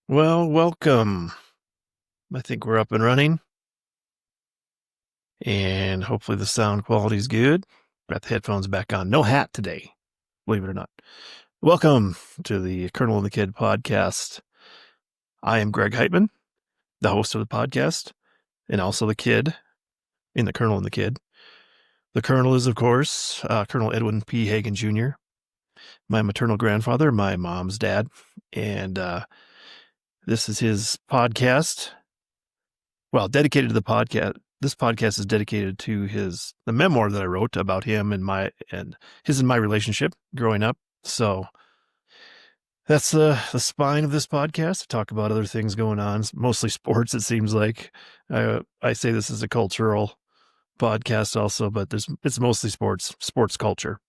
Well, welcome. I think we're up and running, and hopefully the sound quality is good. Got the headphones back on. No hat today, believe it or not. Welcome to the Colonel and the Kid podcast. I am Greg Heitmann, the host of the podcast, and also the kid in the Colonel and the Kid. The Colonel is, of course, Colonel Edwin P. Hagen Jr., my maternal grandfather, my mom's dad, and this is his podcast. Well, dedicated to the podcast. This podcast is dedicated to the memoir that I wrote about him and his and my relationship growing up. So that's the spine of this podcast. I talk about other things going on, mostly sports. It seems like I say this is a cultural podcast also, but it's mostly sports culture.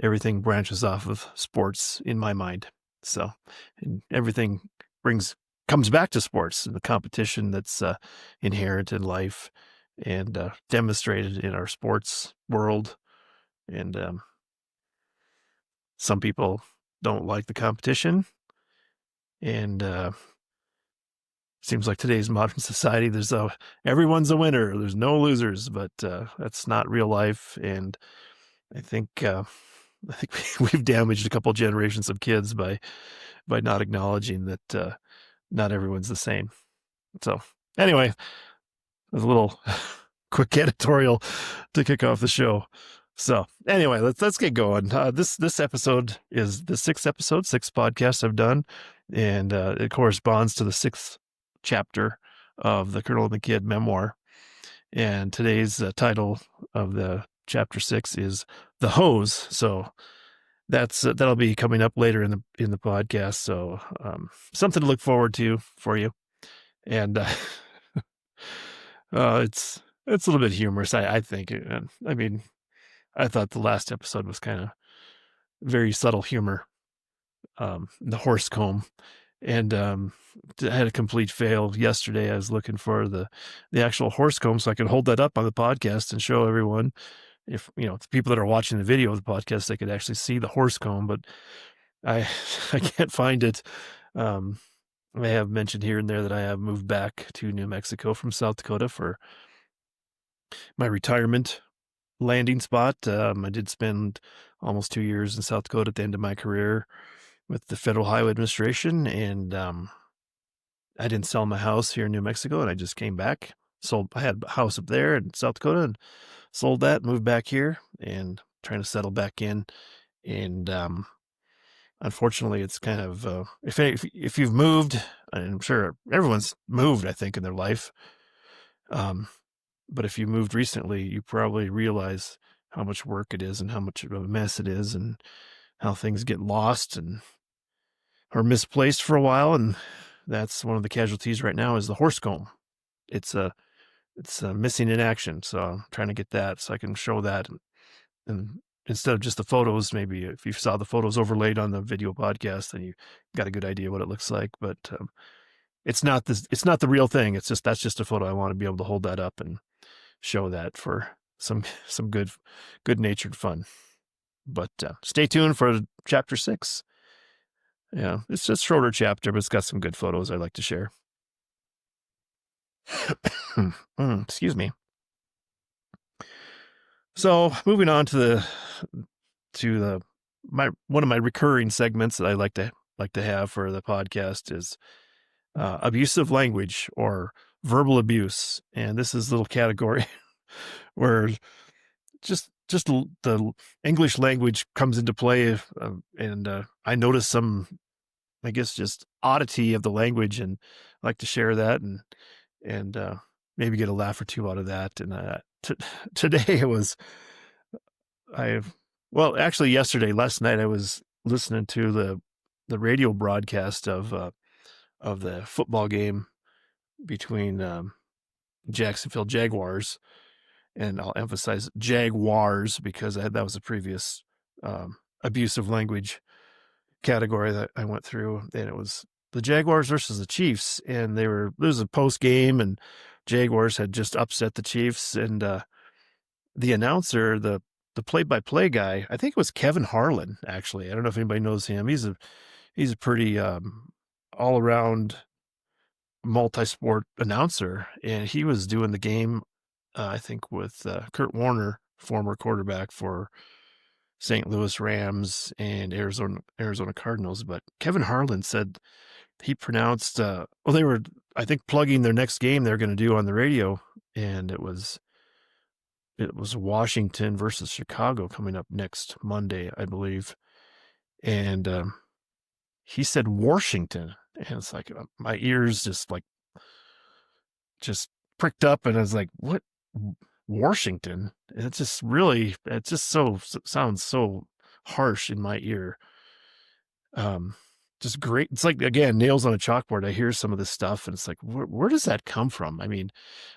Everything branches off of sports in my mind. So, and everything comes back to sports and the competition that's inherent in life and demonstrated in our sports world. And some people don't like the competition. And seems like today's modern society, everyone's a winner. There's no losers, but that's not real life. And I think we've damaged a couple generations of kids by not acknowledging that not everyone's the same. So anyway, a little quick editorial to kick off the show. So anyway, let's get going. This episode is the sixth podcast I've done, and it corresponds to the sixth chapter of the Colonel and the Kid memoir. And today's title of the chapter 6 is "The Hose." So that'll be coming up later in the podcast. So something to look forward to for you. And it's a little bit humorous, I think. I mean, I thought the last episode was kind of very subtle humor. The horse comb, and I had a complete fail yesterday. I was looking for the actual horse comb so I could hold that up on the podcast and show everyone. If the people that are watching the video of the podcast, they could actually see the horse comb, but I can't find it. I have mentioned here and there that I have moved back to New Mexico from South Dakota for my retirement landing spot. I did spend almost 2 years in South Dakota at the end of my career with the Federal Highway Administration, and I didn't sell my house here in New Mexico, and I just came back. I had a house up there in South Dakota and sold that, moved back here, and trying to settle back in. And unfortunately, it's kind of if you've moved, and I'm sure everyone's moved, I think, in their life. But if you moved recently, you probably realize how much work it is and how much of a mess it is, and how things get lost and are misplaced for a while. And that's one of the casualties right now is the horse comb. It's missing in action. So I'm trying to get that so I can show that. And instead of just the photos, maybe if you saw the photos overlaid on the video podcast, then you got a good idea what it looks like. But it's not the real thing. That's just a photo. I want to be able to hold that up and show that for some good natured fun. But stay tuned for chapter 6. Yeah, it's just a shorter chapter, but it's got some good photos I'd like to share. Excuse me. So moving on to one of my recurring segments that I like to have for the podcast is abusive language or verbal abuse, and this is a little category where just the English language comes into play, and I notice some, I guess, just oddity of the language, and I like to share that and maybe get a laugh or two out of that. And today last night I was listening to the radio broadcast of the football game between Jacksonville Jaguars, and I'll emphasize Jaguars because that was a previous abusive language category that I went through, and it was the Jaguars versus the Chiefs, and there was a post game, and Jaguars had just upset the Chiefs, and the announcer, the play-by-play guy, I think it was Kevin Harlan, actually. I don't know if anybody knows him. He's a pretty all-around multi-sport announcer, and he was doing the game, I think, with Kurt Warner, former quarterback for St. Louis Rams and Arizona Cardinals. But Kevin Harlan said he pronounced, they were, I think, plugging their next game they're going to do on the radio, and it was Washington versus Chicago coming up next Monday, I believe. And he said Washington, and it's like my ears just pricked up, and I was like, what? Washington? It just sounds so harsh in my ear. Just great. It's like, again, nails on a chalkboard. I hear some of this stuff, and it's like, where does that come from? I mean,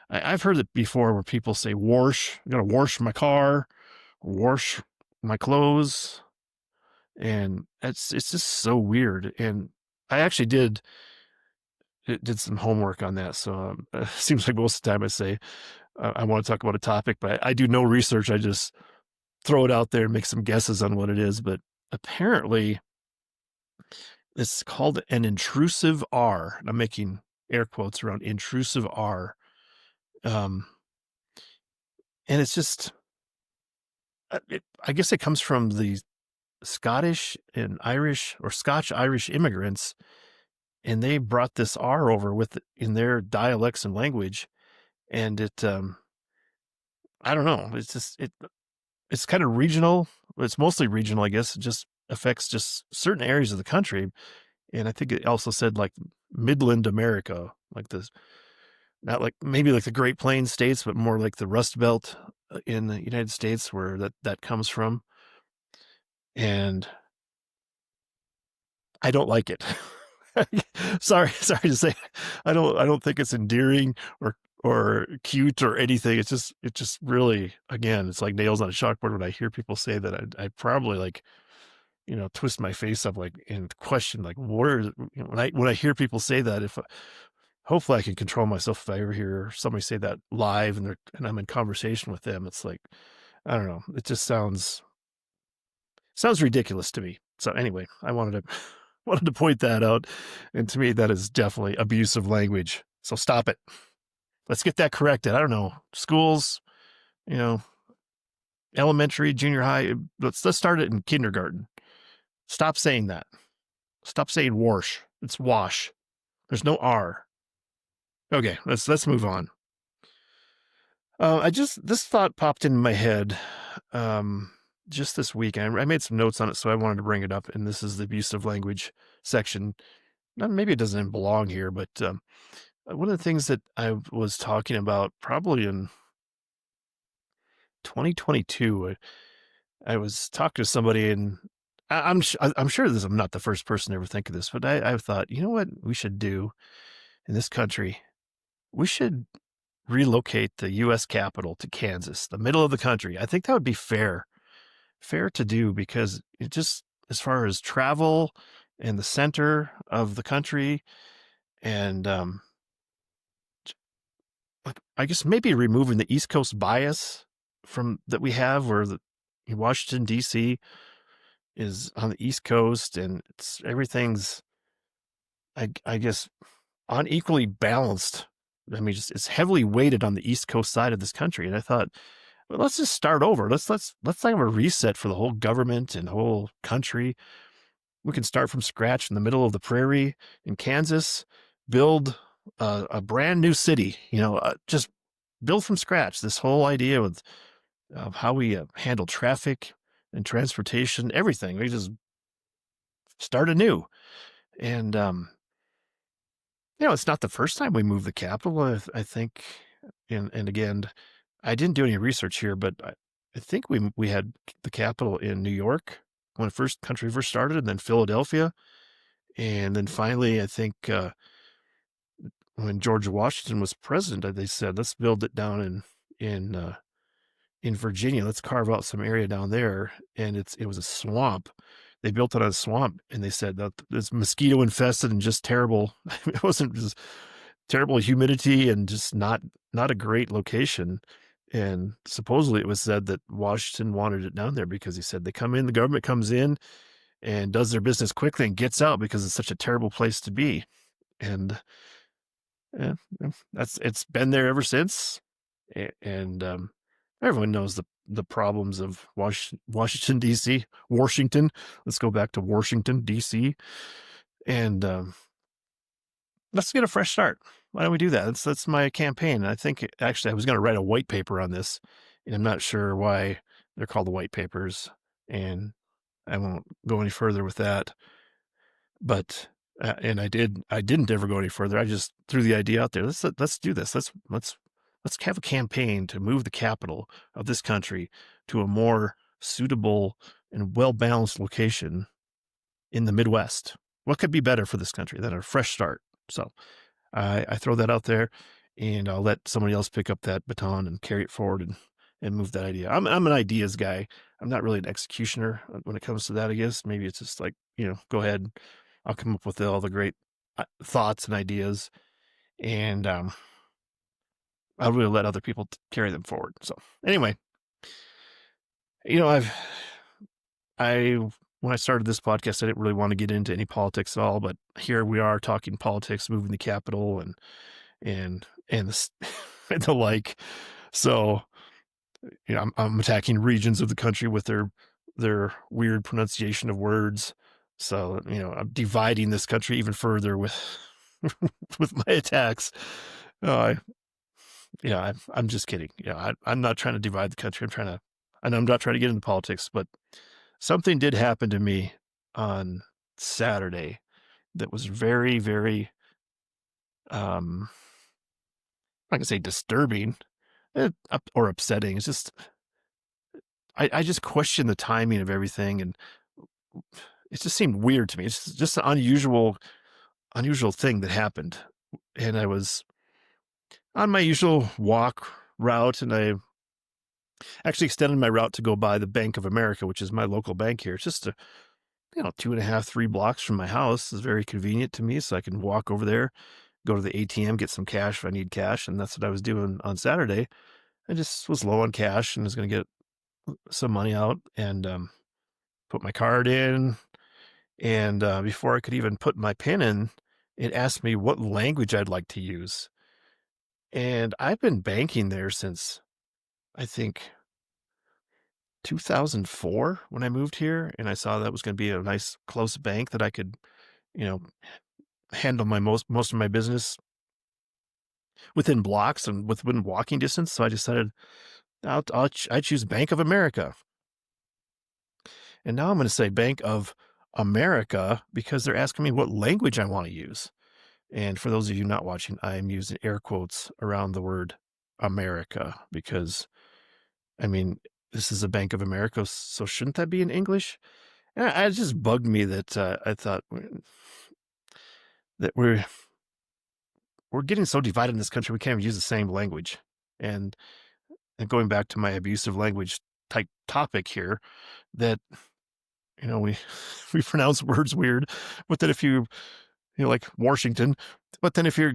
I've heard it before where people say wash, I'm going to wash my car, wash my clothes. And it's just so weird. And I actually did some homework on that. So it seems like most of the time I say I want to talk about a topic, but I do no research. I just throw it out there and make some guesses on what it is. But apparently it's called an intrusive R. And I'm making air quotes around intrusive R. And it's just, I guess it comes from the Scottish and Irish or Scotch-Irish immigrants, and they brought this R over in their dialects and language. And it, I don't know. It's just, it's kind of regional. It's mostly regional, I guess. It just affects just certain areas of the country. And I think it also said like Midland America, like this, not like maybe like the Great Plains states, but more like the Rust Belt in the United States where that comes from. And I don't like it. sorry to say, I don't think it's endearing or cute or anything. It's just really, again, it's like nails on a chalkboard when I hear people say that. I probably like, twist my face up like and question like when I hear people say that, if hopefully I can control myself if I ever hear somebody say that live and I'm in conversation with them. It's like, I don't know. It just sounds ridiculous to me. So anyway, I wanted to point that out. And to me, that is definitely abusive language. So stop it. Let's get that corrected. I don't know. Schools, elementary, junior high. Let's start it in kindergarten. Stop saying that. Stop saying wash. It's wash. There's no R. Okay, let's move on. This thought popped into my head just this week. I made some notes on it, so I wanted to bring it up. And this is the abusive language section. Maybe it doesn't even belong here, but one of the things that I was talking about probably in 2022, I was talking to somebody, and I'm sure I'm not the first person to ever think of this, but I thought, you know what we should do in this country? We should relocate the U.S. Capitol to Kansas, the middle of the country. I think that would be fair to do, because it just, as far as travel and the center of the country, and like, I guess maybe removing the East Coast bias from that we have, where Washington D.C. is on the East Coast, and everything's, I guess, unequally balanced. I mean, just it's heavily weighted on the East Coast side of this country. And I thought, well, let's just start over. Let's have a reset for the whole government and whole country. We can start from scratch in the middle of the prairie in Kansas, build a brand new city. Just build from scratch. This whole idea of how we handle traffic and transportation, everything. We just start anew. And it's not the first time we moved the capital. I think, and again, I didn't do any research here, but I think we had the capital in New York when the country first started, and then Philadelphia, and then finally, I think when George Washington was president, they said, let's build it down in Virginia. Let's carve out some area down there, and it was a swamp. They built it on a swamp, and they said that it's mosquito infested and just terrible. It wasn't just terrible humidity and just not a great location. And supposedly it was said that Washington wanted it down there because he said the government comes in and does their business quickly and gets out because it's such a terrible place to be. And yeah, it's been there ever since. And everyone knows the problems of Washington D.C. Washington. Let's go back to Washington D.C. and let's get a fresh start. Why don't we do that? That's my campaign. I think actually I was going to write a white paper on this, and I'm not sure why they're called the white papers, and I won't go any further with that. But and I didn't ever go any further. I just threw the idea out there. Let's do this. Let's have a campaign to move the capital of this country to a more suitable and well-balanced location in the Midwest. What could be better for this country than a fresh start? So I throw that out there, and I'll let somebody else pick up that baton and carry it forward and move that idea. I'm an ideas guy. I'm not really an executioner when it comes to that, I guess. Maybe it's just like, go ahead. I'll come up with all the great thoughts and ideas, and I'll really let other people carry them forward. So anyway, when I started this podcast, I didn't really want to get into any politics at all, but here we are talking politics, moving the capital and the, and the like. So, I'm attacking regions of the country with their weird pronunciation of words. So, I'm dividing this country even further with with my attacks. I'm just kidding. I'm not trying to divide the country. I'm not trying to get into politics, but something did happen to me on Saturday that was very, very, I'm not gonna say disturbing or upsetting. It's just, I just questioned the timing of everything, and it just seemed weird to me. It's just an unusual thing that happened. And I was on my usual walk route, and I actually extended my route to go by the Bank of America, which is my local bank here. It's just 2.5, 3 blocks from my house. Is very convenient to me, so I can walk over there, go to the ATM, get some cash if I need cash. And that's what I was doing on Saturday. I just was low on cash and was going to get some money out and put my card in. And before I could even put my PIN in, it asked me what language I'd like to use. And I've been banking there since, I think, 2004 when I moved here, and I saw that was going to be a nice close bank that I could, you know, handle my most of my business within blocks and within walking distance. So I decided I choose Bank of America, and now I'm going to say Bank of America because they're asking me what language I want to use. And for those of you not watching, I'm using air quotes around the word America because, I mean, this is a Bank of America, so shouldn't that be in English? And it just bugged me that I thought that we're getting so divided in this country we can't even use the same language. And going back to my abusive language type topic here, that we we pronounce words weird, but then if like Washington, but then if you're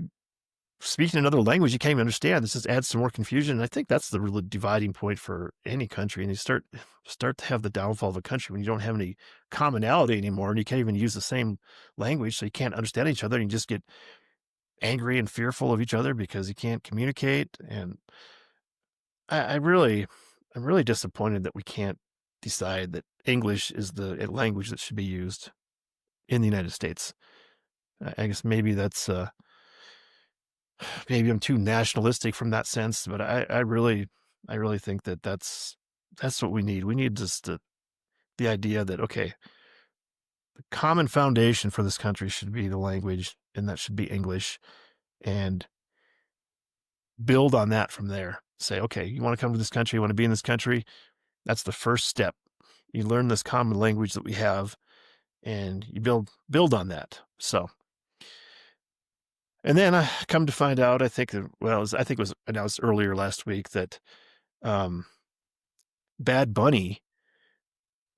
speaking another language you can't even understand, this just adds some more confusion. And I think that's the really dividing point for any country. And you start to have the downfall of a country when you don't have any commonality anymore, and you can't even use the same language, so you can't understand each other, and you just get angry and fearful of each other because you can't communicate. And I'm really disappointed that we can't decide that English is the language that should be used in the United States. I guess maybe that's maybe I'm too nationalistic from that sense, but I really think that that's what we need. We need just the idea that, okay, the common foundation for this country should be the language, and that should be English, and build on that from there. Say, okay, you want to come to this country, you want to be in this country, that's the first step. You learn this common language that we have, and you build on that. So, and then I come to find out, I think it was announced earlier last week that Bad Bunny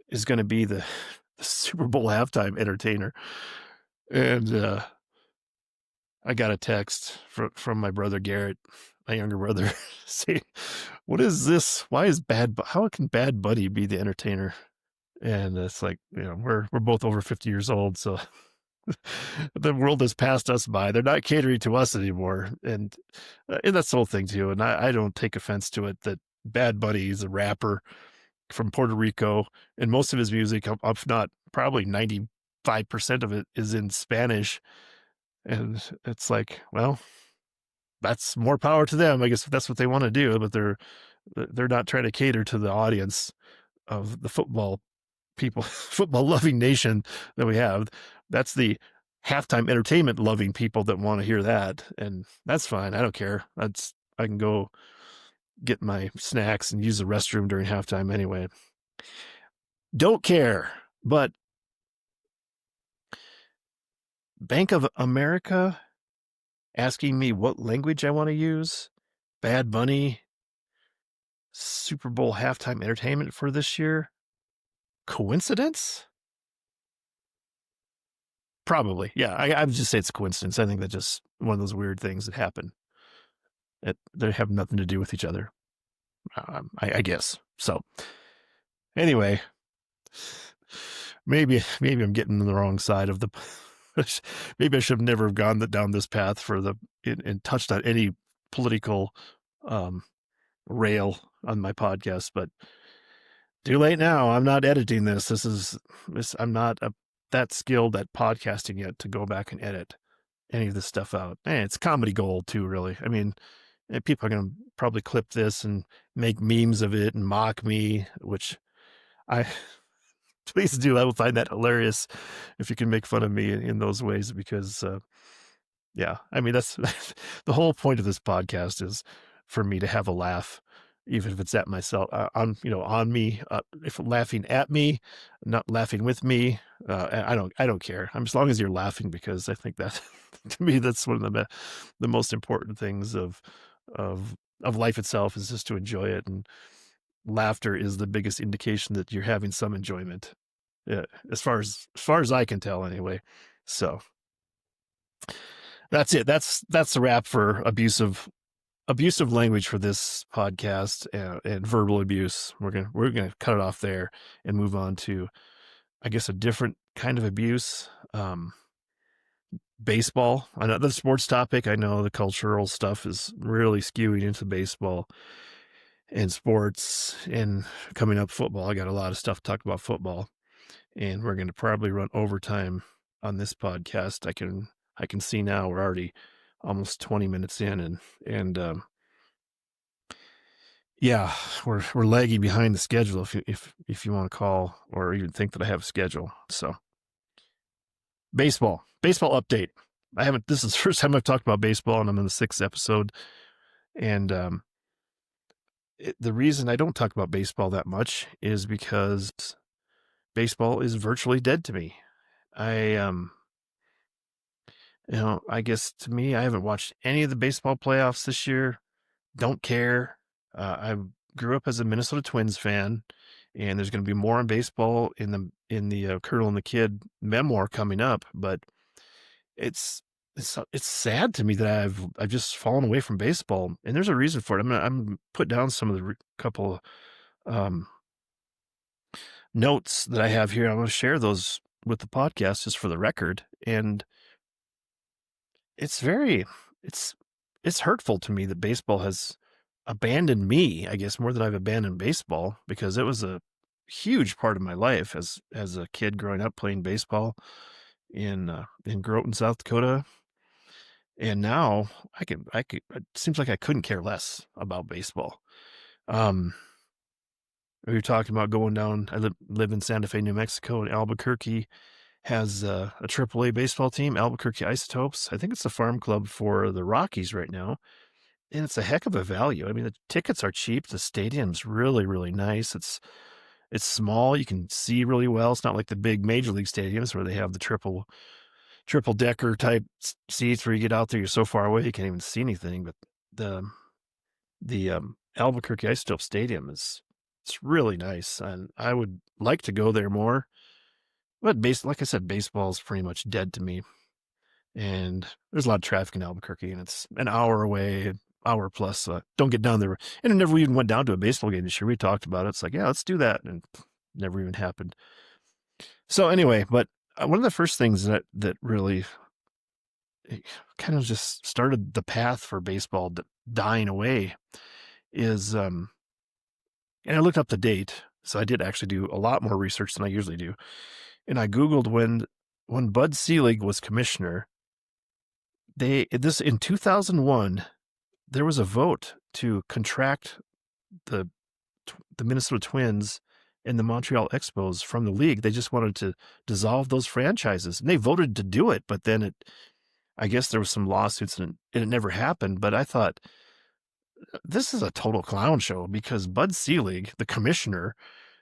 is going to be the Super Bowl halftime entertainer. And I got a text from my brother Garrett, my younger brother, saying, "What is this? Why is how can Bad Bunny be the entertainer?" And it's like, we're both over 50 years old, so the world has passed us by. They're not catering to us anymore, and that's the whole thing too. And I don't take offense to it that Bad Bunny is a rapper from Puerto Rico, and most of his music, if not probably 95% of it, is in Spanish. And it's like, well, that's more power to them, I guess, if that's what they want to do. But they're not trying to cater to the audience of the football people, football loving nation that we have. That's the halftime entertainment loving people that want to hear that, and that's fine. I don't care. I can go get my snacks and use the restroom during halftime anyway. Don't care. But Bank of America asking me what language I want to use, Bad Bunny, Super Bowl halftime entertainment for this year. Coincidence? Probably. Yeah, I would just say it's a coincidence. I think that's just one of those weird things that happen. They have nothing to do with each other, I guess. So, anyway, maybe I'm getting on the wrong side of the. Maybe I should have never gone down this path and touched on any political rail on my podcast, but too late now. I'm not editing this. I'm not that skilled at podcasting yet to go back and edit any of this stuff out. And it's comedy gold too, really. I mean, people are going to probably clip this and make memes of it and mock me, which I please do. I will find that hilarious if you can make fun of me in those ways, because yeah, I mean, that's the whole point of this podcast, is for me to have a laugh, even if it's at myself, on me, if laughing at me, not laughing with me. I don't care. As long as you're laughing, because I think that to me, that's one of the most important things of life itself, is just to enjoy it. And laughter is the biggest indication that you're having some enjoyment, as far as I can tell anyway. So that's it. That's the wrap for abusive language for this podcast, and verbal abuse. We're gonna cut it off there and move on to, I guess, a different kind of abuse. Baseball, another sports topic. I know the cultural stuff is really skewing into baseball, and sports and coming up football. I got a lot of stuff to talk about football, and we're going to probably run overtime on this podcast. I can see now we're already almost 20 minutes in, and yeah, we're lagging behind the schedule if you want to call or even think that I have a schedule. So baseball update. I haven't. This is the first time I've talked about baseball, and I'm in the 6th episode. And the reason I don't talk about baseball that much is because baseball is virtually dead to me. I guess to me, I haven't watched any of the baseball playoffs this year. Don't care. I grew up as a Minnesota Twins fan, and there's going to be more on baseball in the Colonel and the Kid memoir coming up. But it's sad to me that I've just fallen away from baseball, and there's a reason for it. I'm put down some of the couple notes that I have here. I'm going to share those with the podcast just for the record, and it's it's hurtful to me that baseball has abandoned me, I guess, more than I've abandoned baseball, because it was a huge part of my life as a kid growing up playing baseball in Groton, South Dakota. And now it seems like I couldn't care less about baseball. We were talking about going down. I live in Santa Fe, New Mexico, and Albuquerque has a AAA baseball team, Albuquerque Isotopes. I think it's the farm club for the Rockies right now. And it's a heck of a value. I mean, the tickets are cheap. The stadium's really, really nice. It's small. You can see really well. It's not like the big major league stadiums where they have the triple decker type seats where you get out there, you're so far away you can't even see anything. But the Albuquerque Isotope Stadium it's really nice, and I would like to go there more. But like I said, baseball is pretty much dead to me. And there's a lot of traffic in Albuquerque, and it's an hour away, hour plus. Don't get down there. And I never even went down to a baseball game this year. We talked about it. It's like, yeah, let's do that. And never even happened. So anyway, but one of the first things that really kind of just started the path for baseball dying away is, and I looked up the date. So I did actually do a lot more research than I usually do. And I Googled when Bud Selig was commissioner. In 2001, there was a vote to contract the Minnesota Twins and the Montreal Expos from the league. They just wanted to dissolve those franchises, and they voted to do it. But then I guess there was some lawsuits, and it never happened. But I thought, this is a total clown show, because Bud Selig, the commissioner,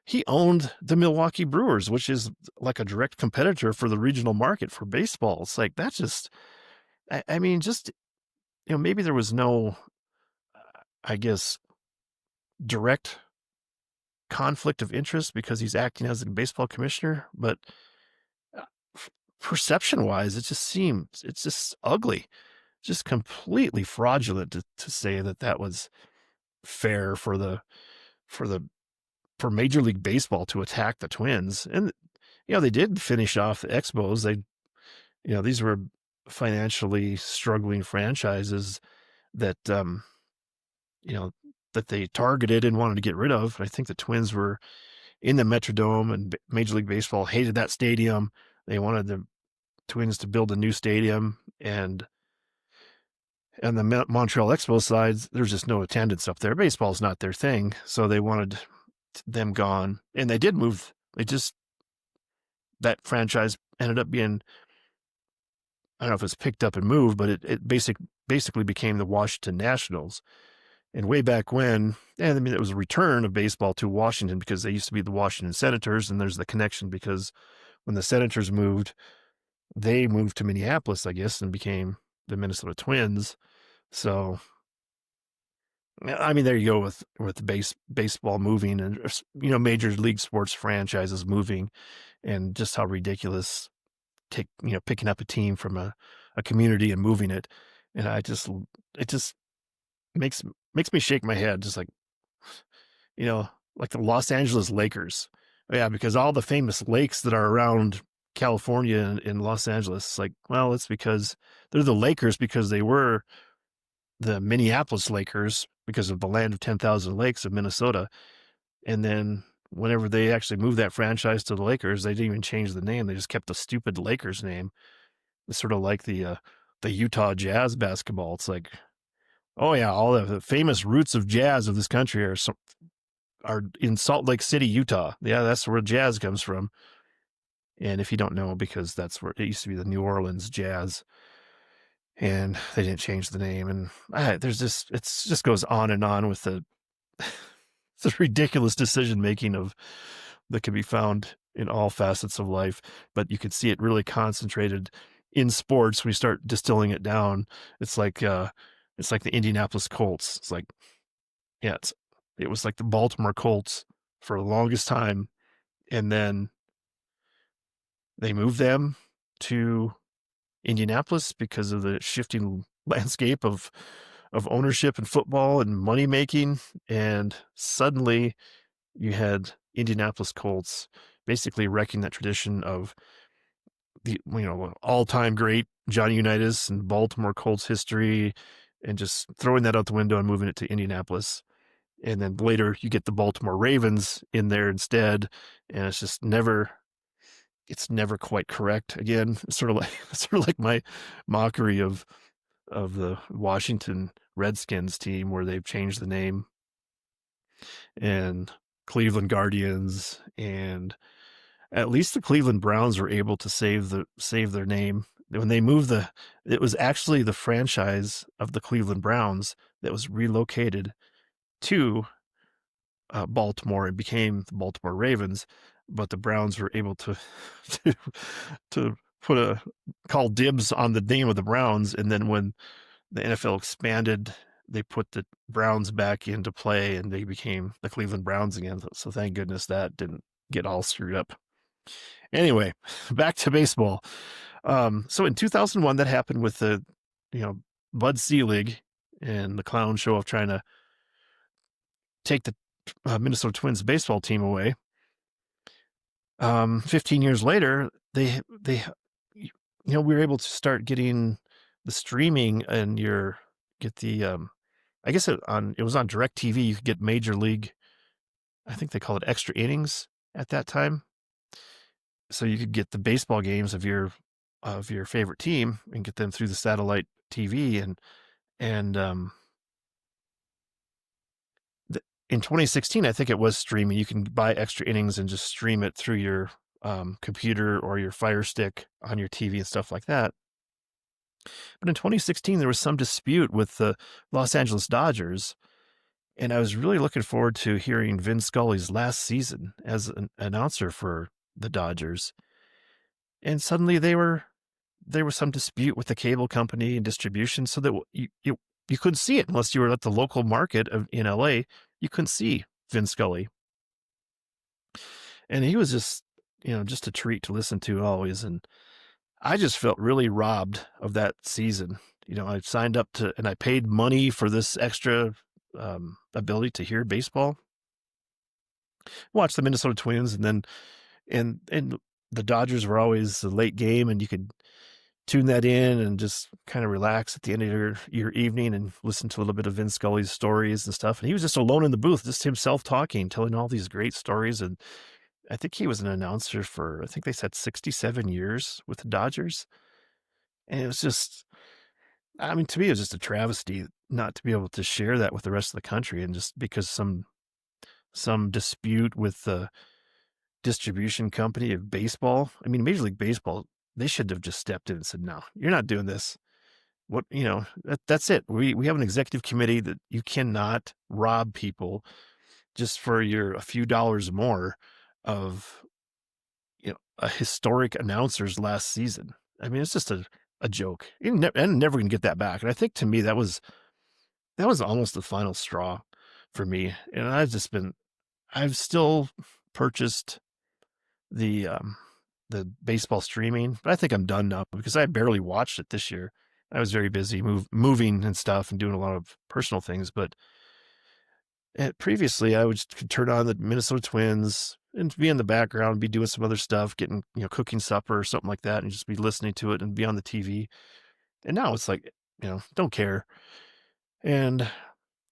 he owned the Milwaukee Brewers, which is like a direct competitor for the regional market for baseball. It's like, that's just, I mean, just, maybe there was no, I guess, direct conflict of interest because he's acting as a baseball commissioner, but perception wise, it's just ugly, just completely fraudulent to say that was fair for Major League Baseball to attack the Twins. And, they did finish off the Expos. These were financially struggling franchises that, that they targeted and wanted to get rid of. I think the Twins were in the Metrodome, and Major League Baseball hated that stadium. They wanted the Twins to build a new stadium, and the Montreal Expos sides, there's just no attendance up there. Baseball's not their thing, so they wanted them gone. And they did move. That franchise ended up being, I don't know if it's picked up and moved, but it basically became the Washington Nationals. And way back when, it was a return of baseball to Washington, because they used to be the Washington Senators, and there's the connection because when the Senators moved, they moved to Minneapolis, I guess, and became the Minnesota Twins. So, there you go with baseball moving, and, major league sports franchises moving, and just how ridiculous picking up a team from a community and moving it. And it just makes me shake my head, just like, like the Los Angeles Lakers. Yeah, because all the famous lakes that are around California and in Los Angeles, like, well, it's because they're the Lakers because they were the Minneapolis Lakers because of the land of 10,000 lakes of Minnesota. And then whenever they actually moved that franchise to the Lakers, they didn't even change the name. They just kept the stupid Lakers name. It's sort of like the Utah Jazz basketball. It's like, oh yeah, all the famous roots of jazz of this country are in Salt Lake City, Utah. Yeah, that's where jazz comes from. And if you don't know, because that's where it used to be, the New Orleans Jazz, and they didn't change the name. And there's just goes on and on with the the ridiculous decision making that can be found in all facets of life. But you can see it really concentrated in sports when you start distilling it down. It's like the Indianapolis Colts. It's like, yeah, it was like the Baltimore Colts for the longest time, and then they moved them to Indianapolis because of the shifting landscape of ownership and football and money making. And suddenly you had Indianapolis Colts basically wrecking that tradition of the all-time great Johnny Unitas and Baltimore Colts history, and just throwing that out the window and moving it to Indianapolis. And then later you get the Baltimore Ravens in there instead, and it's never quite correct again. It's sort of like my mockery of the Washington Redskins team, where they've changed the name, and Cleveland Guardians, and at least the Cleveland Browns were able to save their name. When they moved it was actually the franchise of the Cleveland Browns that was relocated to Baltimore and became the Baltimore Ravens, but the Browns were able to to, to call dibs on the name of the Browns. And then when the NFL expanded, they put the Browns back into play, and they became the Cleveland Browns again. So thank goodness that didn't get all screwed up. Anyway, back to baseball. So in 2001, that happened with the, Bud Selig and the clown show of trying to take the Minnesota Twins baseball team away. 15 years later, we were able to start getting the streaming, and get the, I guess it was on DirecTV. You could get Major League, I think they call it extra innings at that time. So you could get the baseball games of your favorite team and get them through the satellite TV. And in 2016, I think it was streaming. You can buy extra innings and just stream it through your computer or your Fire Stick on your TV and stuff like that. But in 2016, there was some dispute with the Los Angeles Dodgers, and I was really looking forward to hearing Vin Scully's last season as an announcer for the Dodgers. And suddenly there was some dispute with the cable company and distribution, so that you couldn't see it unless you were at the local market in LA. You couldn't see Vin Scully. And he was just a treat to listen to always. And I just felt really robbed of that season. I signed up and I paid money for this extra ability to hear baseball, watch the Minnesota Twins, and then and the Dodgers were always the late game, and you could tune that in and just kind of relax at the end of your evening and listen to a little bit of Vin Scully's stories and stuff. And he was just alone in the booth, just himself talking, telling all these great stories. And I think he was an announcer for, I think they said 67 years with the Dodgers. And it was just, to me, it was just a travesty not to be able to share that with the rest of the country. And just because some dispute with the distribution company of baseball. Major League Baseball, they should have just stepped in and said, no, you're not doing this. That's it. We have an executive committee that you cannot rob people just for a few dollars more of, a historic announcer's last season. It's just a joke. And never going to get that back. And I think, to me, that was almost the final straw for me. And I've still purchased the baseball streaming, but I think I'm done now because I barely watched it this year. I was very busy moving and stuff and doing a lot of personal things. But previously, I could turn on the Minnesota Twins and be in the background, be doing some other stuff, getting cooking supper or something like that, and just be listening to it and be on the TV. And now it's like, don't care. And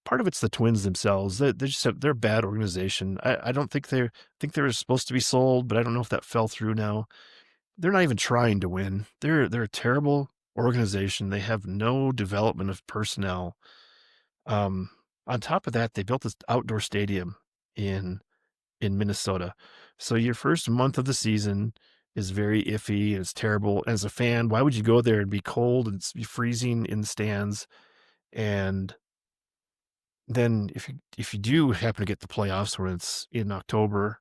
part of it's the Twins themselves. They're a bad organization. I don't think they were supposed to be sold, but I don't know if that fell through now. They're not even trying to win. They're a terrible organization. They have no development of personnel. Um, on top of that, they built this outdoor stadium in Minnesota. So your first month of the season is very iffy. It's terrible. As a fan, why would you go there and be cold and be freezing in the stands? And then if you do happen to get the playoffs when it's in October,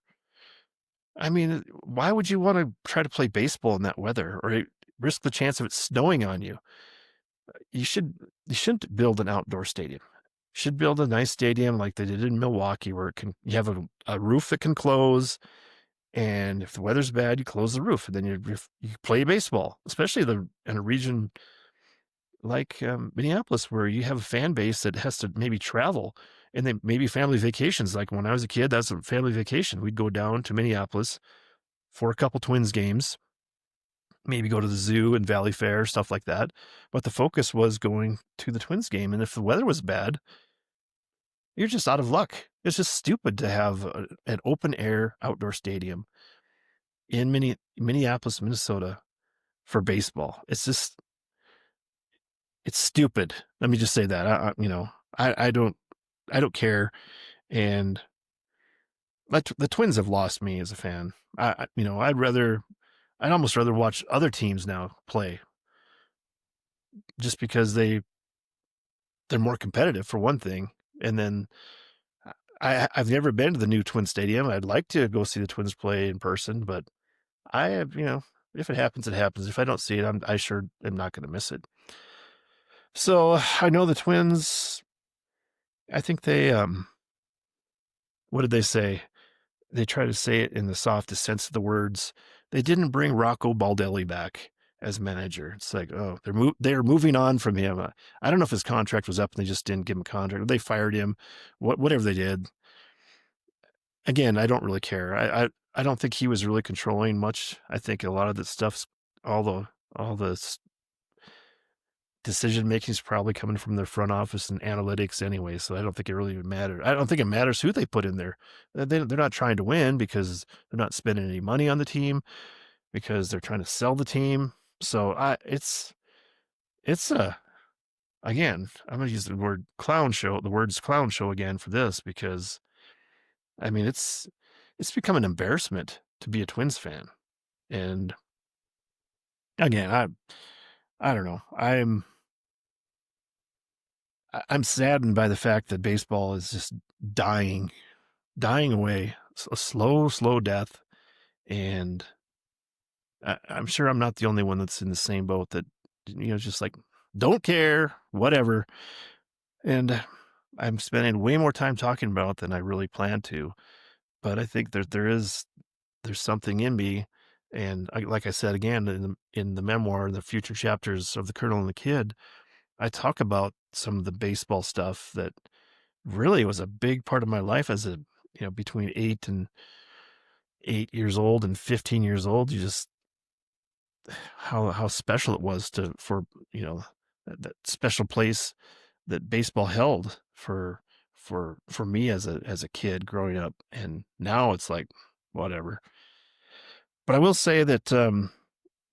I mean, why would you want to try to play baseball in that weather or risk the chance of it snowing on you? You should you shouldn't build an outdoor stadium. You should build a nice stadium like they did in Milwaukee, where you have a roof that can close, and if the weather's bad, you close the roof, and then you play baseball, especially in a region like Minneapolis, where you have a fan base that has to maybe travel, and then maybe family vacations. Like when I was a kid, that's a family vacation. We'd go down to Minneapolis for a couple Twins games, maybe go to the zoo and Valley Fair, stuff like that. But the focus was going to the Twins game. And if the weather was bad, you're just out of luck. It's just stupid to have an open air outdoor stadium in Minneapolis, Minnesota for baseball. It's stupid. Let me just say that. I don't care. And the Twins have lost me as a fan. I'd almost rather watch other teams now play, just because they're more competitive for one thing. And then I've never been to the new Twin Stadium. I'd like to go see the Twins play in person, but I have, if it happens, it happens. If I don't see it, I sure am not going to miss it. So I know the Twins, I think what did they say? They try to say it in the softest sense of the words. They didn't bring Rocco Baldelli back as manager. It's like, oh, they're moving on from him. I don't know if his contract was up and they just didn't give him a contract, or they fired him, whatever they did. Again, I don't really care. I don't think he was really controlling much. I think a lot of the stuff's all the decision making is probably coming from their front office and analytics anyway. So I don't think it really matters. I don't think it matters who they put in there. They're not trying to win because they're not spending any money on the team, because they're trying to sell the team. So again, I'm going to use the words clown show again for this, because I mean, it's become an embarrassment to be a Twins fan. And again, I don't know. I'm saddened by the fact that baseball is just dying away, a slow death. And I'm sure I'm not the only one that's in the same boat, that, just like, don't care, whatever. And I'm spending way more time talking about it than I really planned to. But I think there's something in me. And like I said, again, in the memoir, the future chapters of The Colonel and the Kid, I talk about some of the baseball stuff that really was a big part of my life as between 8 years old and 15 years old. You just, how special it was for that special place that baseball held for me as a kid growing up. And now it's like, whatever. But I will say that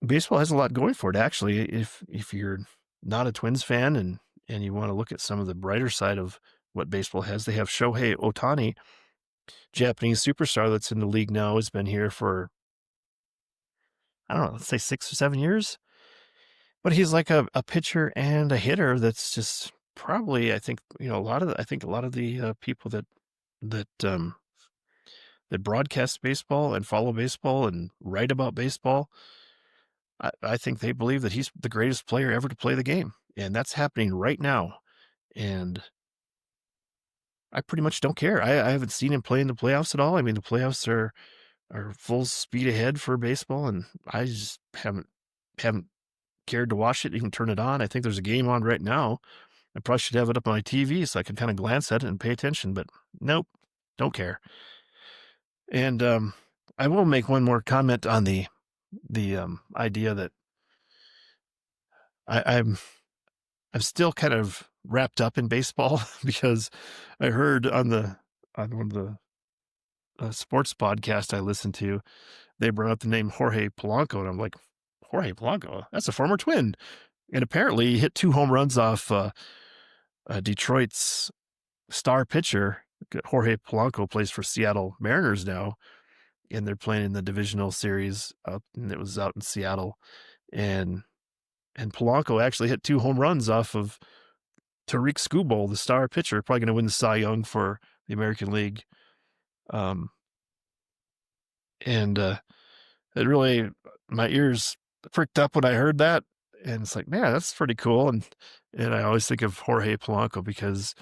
baseball has a lot going for it, actually. If you're not a Twins fan and you want to look at some of the brighter side of what baseball has, they have Shohei Ohtani, Japanese superstar that's in the league now, has been here for, I don't know, let's say 6 or 7 years. But he's like a pitcher and a hitter that's just probably, I think, a lot of the people that broadcast baseball and follow baseball and write about baseball, I think they believe that he's the greatest player ever to play the game. And that's happening right now. And I pretty much don't care. I haven't seen him play in the playoffs at all. I mean, the playoffs are full speed ahead for baseball, and I just haven't cared to watch it, even turn it on. I think there's a game on right now. I probably should have it up on my TV so I can kind of glance at it and pay attention, but nope, don't care. And I will make one more comment on the idea that I'm still kind of wrapped up in baseball because I heard on one of the sports podcasts I listened to, they brought up the name Jorge Polanco, and I'm like, Jorge Polanco, that's a former Twin, and apparently he hit 2 home runs off Detroit's star pitcher. Jorge Polanco plays for Seattle Mariners now, and they're playing in the divisional series and it was out in Seattle, and Polanco actually hit 2 home runs off of Tariq Skubal, the star pitcher, probably going to win the Cy Young for the American League. And it really, my ears pricked up when I heard that, and it's like, man, that's pretty cool. And I always think of Jorge Polanco because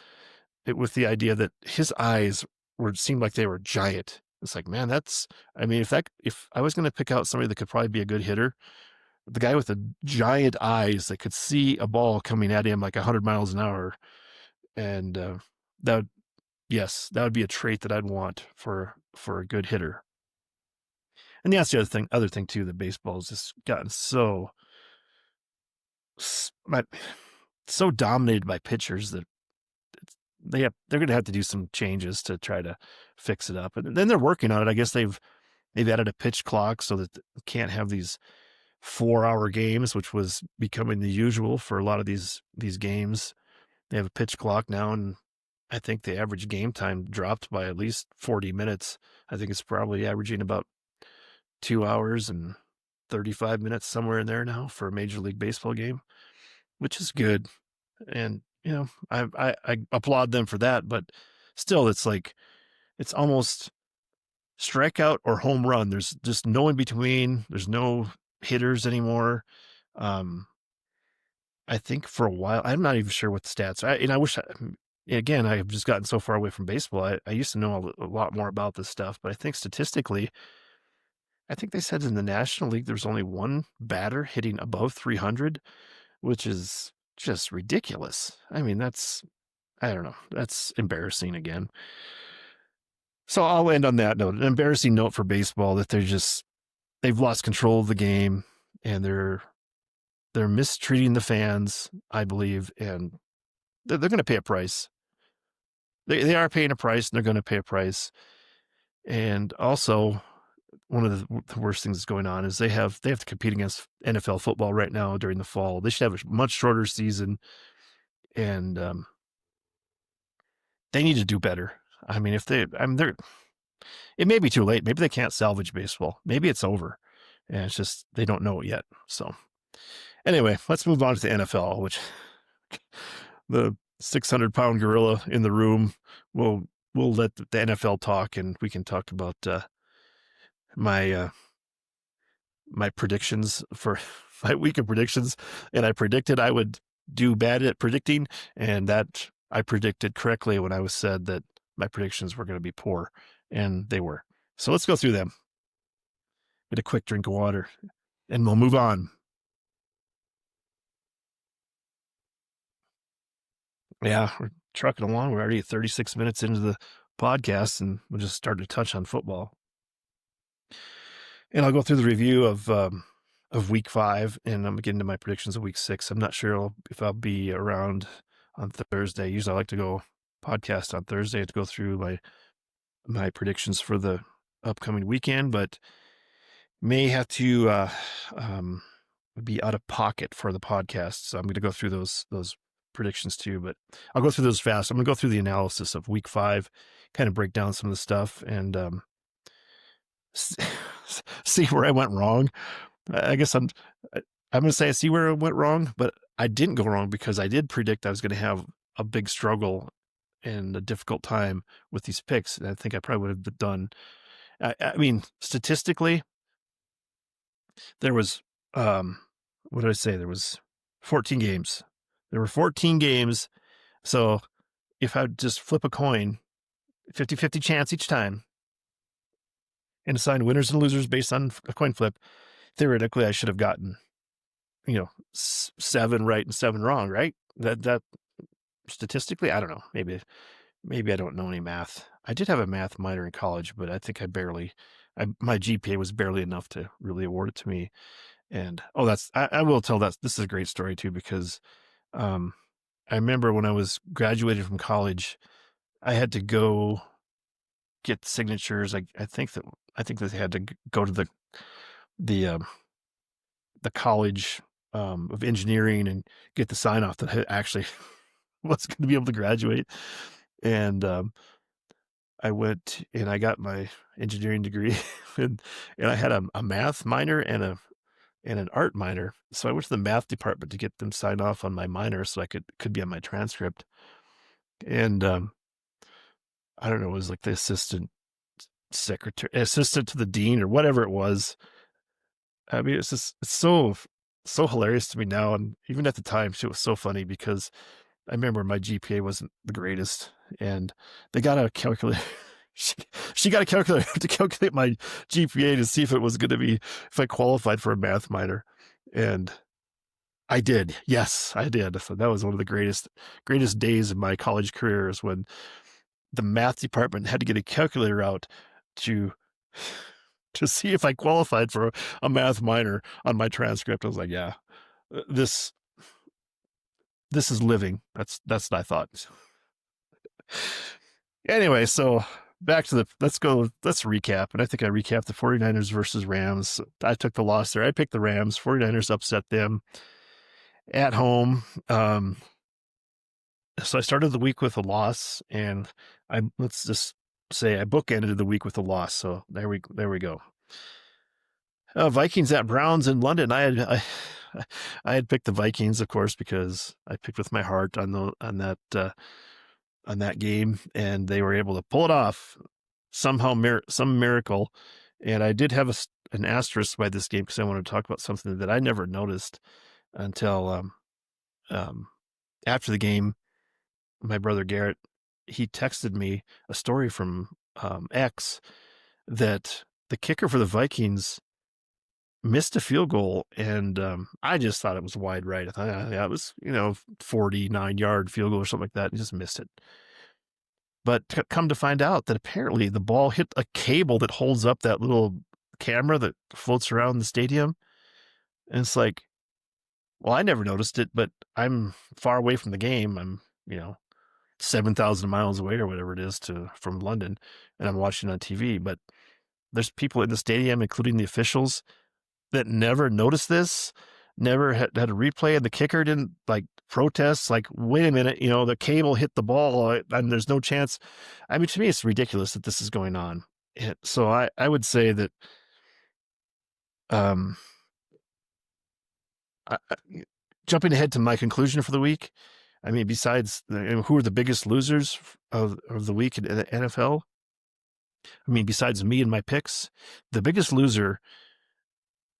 with the idea that his eyes seemed like they were giant. It's like, man, I mean, if I was going to pick out somebody that could probably be a good hitter, the guy with the giant eyes that could see a ball coming at him like 100 miles an hour. And that would be a trait that I'd want for a good hitter. And that's the other thing too, that baseball's just gotten so dominated by pitchers that they're going to have to do some changes to try to fix it up. And then they're working on it. I guess they've added a pitch clock so that you can't have these 4-hour games, which was becoming the usual for a lot of these games. They have a pitch clock now, and I think the average game time dropped by at least 40 minutes. I think it's probably averaging about 2 hours and 35 minutes, somewhere in there now, for a Major League Baseball game, which is good. And, I applaud them for that, but still, it's like, it's almost strikeout or home run. There's just no in between. There's no hitters anymore. I think for a while, I'm not even sure what the stats are. And I wish, again, I have just gotten so far away from baseball. I used to know a lot more about this stuff, but I think statistically, I think they said in the National League, there's only one batter hitting above 300, which is just ridiculous. I mean, I don't know. That's embarrassing again. So I'll end on that note. An embarrassing note for baseball that they've lost control of the game, and they're mistreating the fans, I believe, and they're going to pay a price. They are paying a price, and they're going to pay a price. And also, one of the worst things that's going on is they have to compete against NFL football right now during the fall. They should have a much shorter season, and they need to do better. I mean, it may be too late. Maybe they can't salvage baseball. Maybe it's over, and it's just they don't know it yet. So, anyway, let's move on to the NFL, which the 600-pound gorilla in the room will let the NFL talk, and we can talk about my predictions for my week of predictions. And I predicted I would do bad at predicting, and that I predicted correctly when I said that my predictions were going to be poor, and they were. So let's go through them. Get a quick drink of water, and we'll move on. Yeah, we're trucking along. We're already 36 minutes into the podcast, and we'll just start to touch on football. And I'll go through the review of week 5, and I'm getting to my predictions of week 6. I'm not sure if I'll be around on Thursday. Usually I like to go podcast on Thursday to go through my predictions for the upcoming weekend, but may have to be out of pocket for the podcast. So I'm going to go through those predictions too, but I'll go through those fast. I'm going to go through the analysis of week 5, kind of break down some of the stuff, and see where I went wrong. I guess I'm going to say I see where I went wrong, but I didn't go wrong because I did predict I was going to have a big struggle and a difficult time with these picks. And I think I probably would have done. I mean, statistically, there was, what did I say? There was 14 games. There were 14 games. So if I just flip a coin, 50-50 chance each time, and assign winners and losers based on a coin flip, theoretically, I should have gotten, 7 right and 7 wrong, right? That statistically, I don't know. Maybe I don't know any math. I did have a math minor in college, but I think my GPA was barely enough to really award it to me. And I will tell that this is a great story too, because I remember when I was graduating from college, I had to go get signatures. I think that they had to go to the um, the college of engineering and get the sign off that I actually was going to be able to graduate. And I went and I got my engineering degree, and I had a math minor and an art minor. So I went to the math department to get them signed off on my minor so I could be on my transcript. And I don't know, it was like the assistant to the dean or whatever it was. I mean, it's so hilarious to me now, and even at the time, it was so funny because I remember my GPA wasn't the greatest, and they got a calculator. She, she got a calculator to calculate my GPA to see if it was going to be if I qualified for a math minor, and I did. Yes, I did. So that was one of the greatest days of my college career is when the math department had to get a calculator out to to see if I qualified for a math minor on my transcript. I was like, yeah, this this is living. That's what I thought. Anyway, so back to let's recap. And I think I recapped the 49ers versus Rams. I took the loss there. I picked the Rams. 49ers upset them at home. So I started the week with a loss, and let's just say I bookended the week with a loss. So there we go. Vikings at Browns in London. I had picked the Vikings, of course, because I picked with my heart on that game, and they were able to pull it off somehow, some miracle. And I did have an asterisk by this game because I want to talk about something that I never noticed until after the game. My brother Garrett, he texted me a story from X that the kicker for the Vikings missed a field goal, and I just thought it was wide right. I thought, yeah, it was 49-yard field goal or something like that, and just missed it. But come to find out that apparently the ball hit a cable that holds up that little camera that floats around the stadium, and it's like, well, I never noticed it, but I'm far away from the game. I'm 7,000 miles away or whatever it is from London, and I'm watching on TV. But there's people in the stadium, including the officials, that never noticed this, never had a replay, and the kicker didn't protest. Like, wait a minute, the cable hit the ball, and there's no chance. I mean, to me, it's ridiculous that this is going on. So I would say that, jumping ahead to my conclusion for the week. I mean, besides who are the biggest losers of the week in the NFL? I mean, besides me and my picks, the biggest loser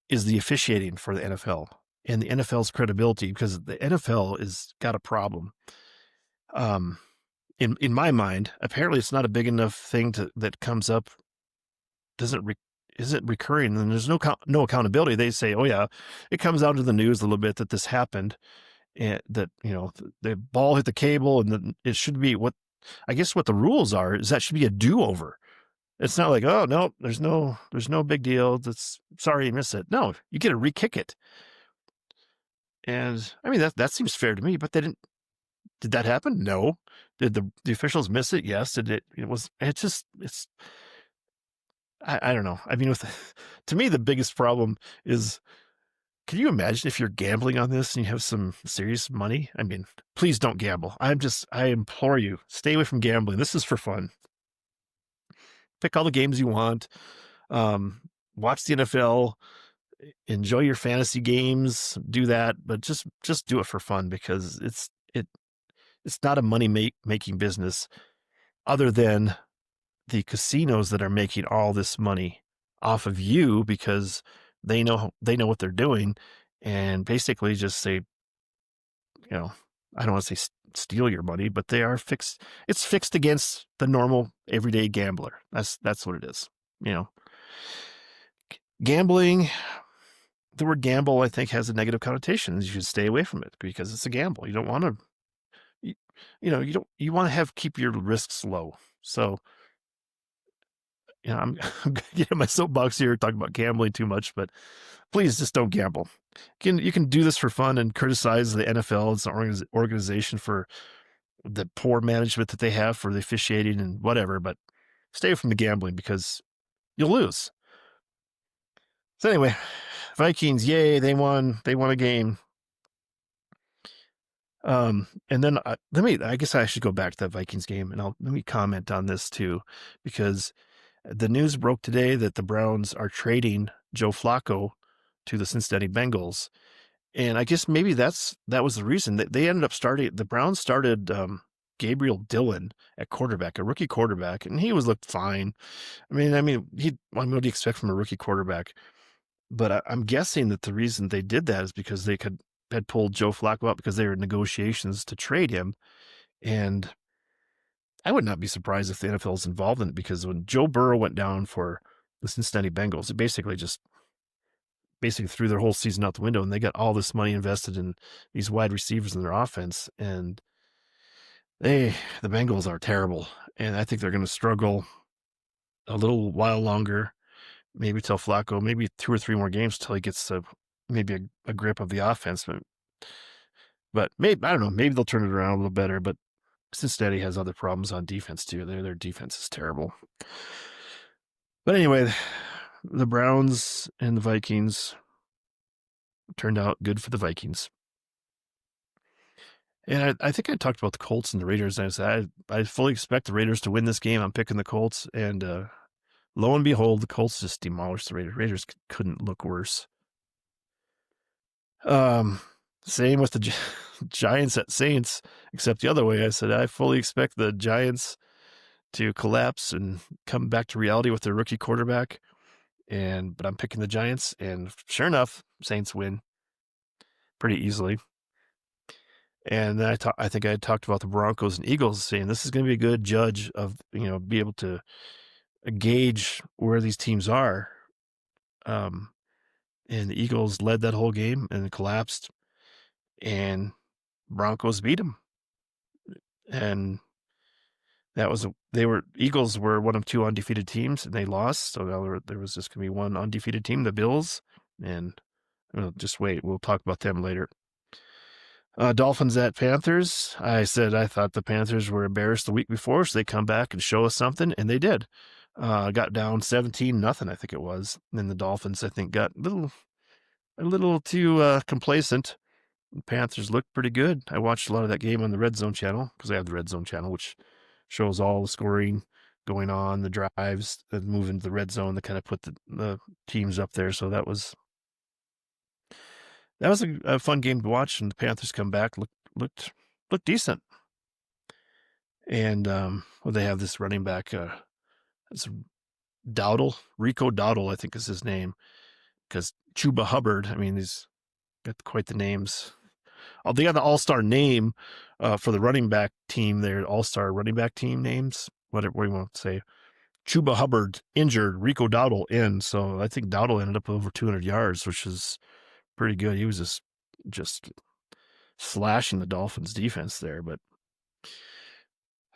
is the officiating for the NFL and the NFL's credibility, because the NFL is got a problem. In my mind, apparently it's not a big enough thing that comes up, isn't recurring, and there's no accountability. They say, oh yeah, it comes out to the news a little bit that this happened, and that the ball hit the cable, and then it should be what the rules are is that should be a do-over. It's not like, oh no, there's no big deal. That's sorry you missed it. No, you get to re-kick it. And I mean that seems fair to me, but they didn't. Did that happen? No. Did the officials miss it? Yes. Did it? It's. I don't know. I mean, to me, the biggest problem is, can you imagine if you're gambling on this and you have some serious money? I mean, please don't gamble. I implore you, stay away from gambling. This is for fun. Pick all the games you want. Watch the NFL. Enjoy your fantasy games. Do that, but just do it for fun, because it's not a money making business, other than the casinos that are making all this money off of you, because they know what they're doing, and basically just say, I don't want to say steal your money, but they are fixed. It's fixed against the normal everyday gambler. That's what it is. Gambling. The word gamble, I think, has a negative connotation. You should stay away from it because it's a gamble. You don't want to, you want to keep your risks low. So, I'm getting my soapbox here talking about gambling too much, but please just don't gamble. You can do this for fun and criticize the NFL as an organization for the poor management that they have for the officiating and whatever, but stay from the gambling because you'll lose. So anyway, Vikings, yay, they won. They won a game. And then I guess I should go back to that Vikings game and let me comment on this too, because the news broke today that the Browns are trading Joe Flacco to the Cincinnati Bengals. And I guess maybe that was the reason that they ended up the Browns started, Gabriel Dillon at quarterback, a rookie quarterback, and he looked fine. What do you expect from a rookie quarterback? But I'm guessing that the reason they did that is because they had pulled Joe Flacco out because they were in negotiations to trade him. And I would not be surprised if the NFL is involved in it, because when Joe Burrow went down for the Cincinnati Bengals, it basically threw their whole season out the window, and they got all this money invested in these wide receivers in their offense. And the Bengals are terrible. And I think they're going to struggle a little while longer, maybe till Flacco, maybe 2 or 3 more games till he gets maybe a grip of the offense. But maybe, I don't know, maybe they'll turn it around a little better. But Cincinnati has other problems on defense too. Their defense is terrible. But anyway, the Browns and the Vikings turned out good for the Vikings. And I think I talked about the Colts and the Raiders. And I said, I fully expect the Raiders to win this game. I'm picking the Colts. And lo and behold, the Colts just demolished the Raiders. Raiders couldn't look worse. Same with the Giants at Saints, except the other way. I said, I fully expect the Giants to collapse and come back to reality with their rookie quarterback. But I'm picking the Giants, and sure enough, Saints win pretty easily. And then I think I talked about the Broncos and Eagles, saying this is going to be a good judge of, be able to gauge where these teams are. And the Eagles led that whole game and collapsed, and Broncos beat them. And Eagles were one of 2 undefeated teams, and they lost. So now there was just going to be one undefeated team, the Bills. And just wait, we'll talk about them later. Dolphins at Panthers. I said I thought the Panthers were embarrassed the week before, so they come back and show us something, and they did. Got down 17-0, I think it was. And the Dolphins, I think, got a little too complacent. The Panthers looked pretty good. I watched a lot of that game on the Red Zone channel, because I have the Red Zone channel, which shows all the scoring going on, the drives that move into the red zone that kind of put the teams up there. So that was a fun game to watch, and the Panthers come back, looked decent. And they have this running back, it's Rico Dowdle, I think is his name, because Chuba Hubbard, he's got quite the names. They got the all-star name for the running back team, their all-star running back team names, whatever you want to say. Chuba Hubbard injured, Rico Dowdle in, so I think Dowdle ended up over 200 yards, which is pretty good. He was just slashing the Dolphins defense there. But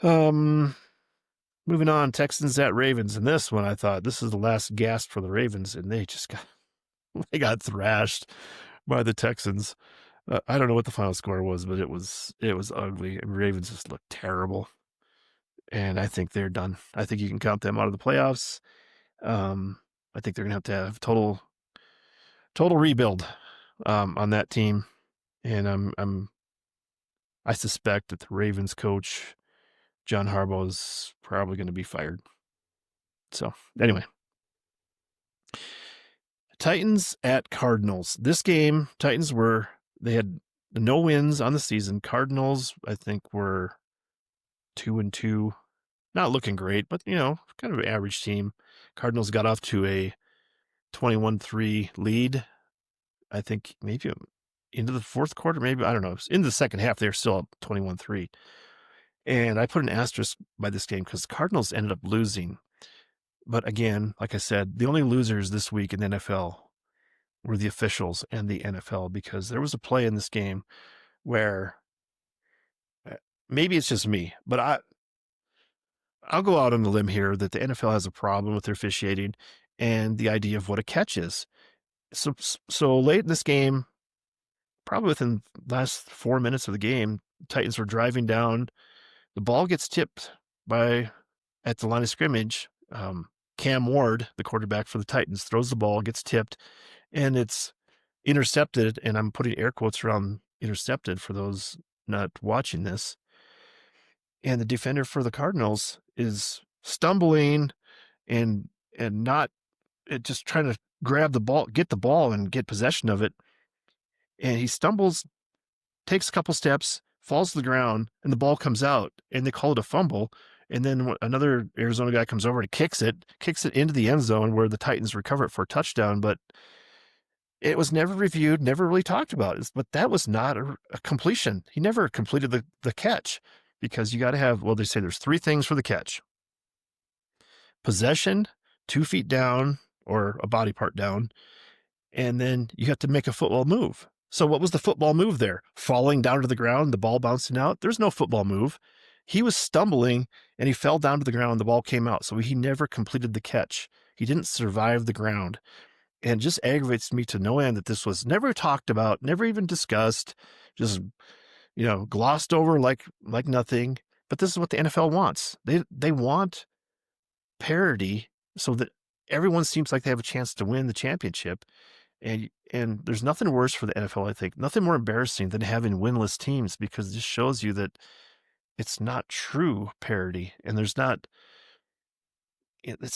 moving on, Texans at Ravens. And this one, I thought this is the last gasp for the Ravens, and they just got thrashed by the Texans. I don't know what the final score was, but it was ugly. Ravens just looked terrible, and I think they're done. I think you can count them out of the playoffs. I think they're gonna have to have total rebuild on that team, and I suspect that the Ravens coach John Harbaugh is probably going to be fired. So anyway, Titans at Cardinals. This game, Titans they had no wins on the season. Cardinals, I think, were 2-2, not looking great, but kind of an average team. Cardinals got off to a 21-3 lead. I think maybe into the fourth quarter, maybe, I don't know. In the second half, they're still up 21-3. And I put an asterisk by this game because the Cardinals ended up losing. But again, like I said, the only losers this week in the NFL were the officials and the NFL, because there was a play in this game where maybe it's just me, but I'll go out on the limb here that the NFL has a problem with their officiating and the idea of what a catch is. So late in this game, probably within the last 4 minutes of the game, Titans were driving down. The ball gets tipped by at the line of scrimmage. Cam Ward, the quarterback for the Titans, throws the ball, gets tipped, and it's intercepted. And I'm putting air quotes around intercepted for those not watching this. And the defender for the Cardinals is stumbling and not just trying to grab the ball, get the ball, and get possession of it. And he stumbles, takes a couple steps, falls to the ground, and the ball comes out, and they call it a fumble. And then another Arizona guy comes over and kicks it into the end zone where the Titans recover it for a touchdown. But it was never reviewed, never really talked about. But that was not a completion. He never completed the catch, because you got to have, well, they say there's 3 things for the catch: possession, 2 feet down or a body part down, and then you have to make a football move. So what was the football move there? Falling down to the ground, the ball bouncing out? There's no football move. He was stumbling and he fell down to the ground. The ball came out. So he never completed the catch. He didn't survive the ground. And it just aggravates me to no end that this was never talked about, never even discussed, just, glossed over like nothing. But this is what the NFL wants. They want parity so that everyone seems like they have a chance to win the championship. And there's nothing worse for the NFL, I think, nothing more embarrassing than having winless teams, because it just shows you that it's not true parity, and it's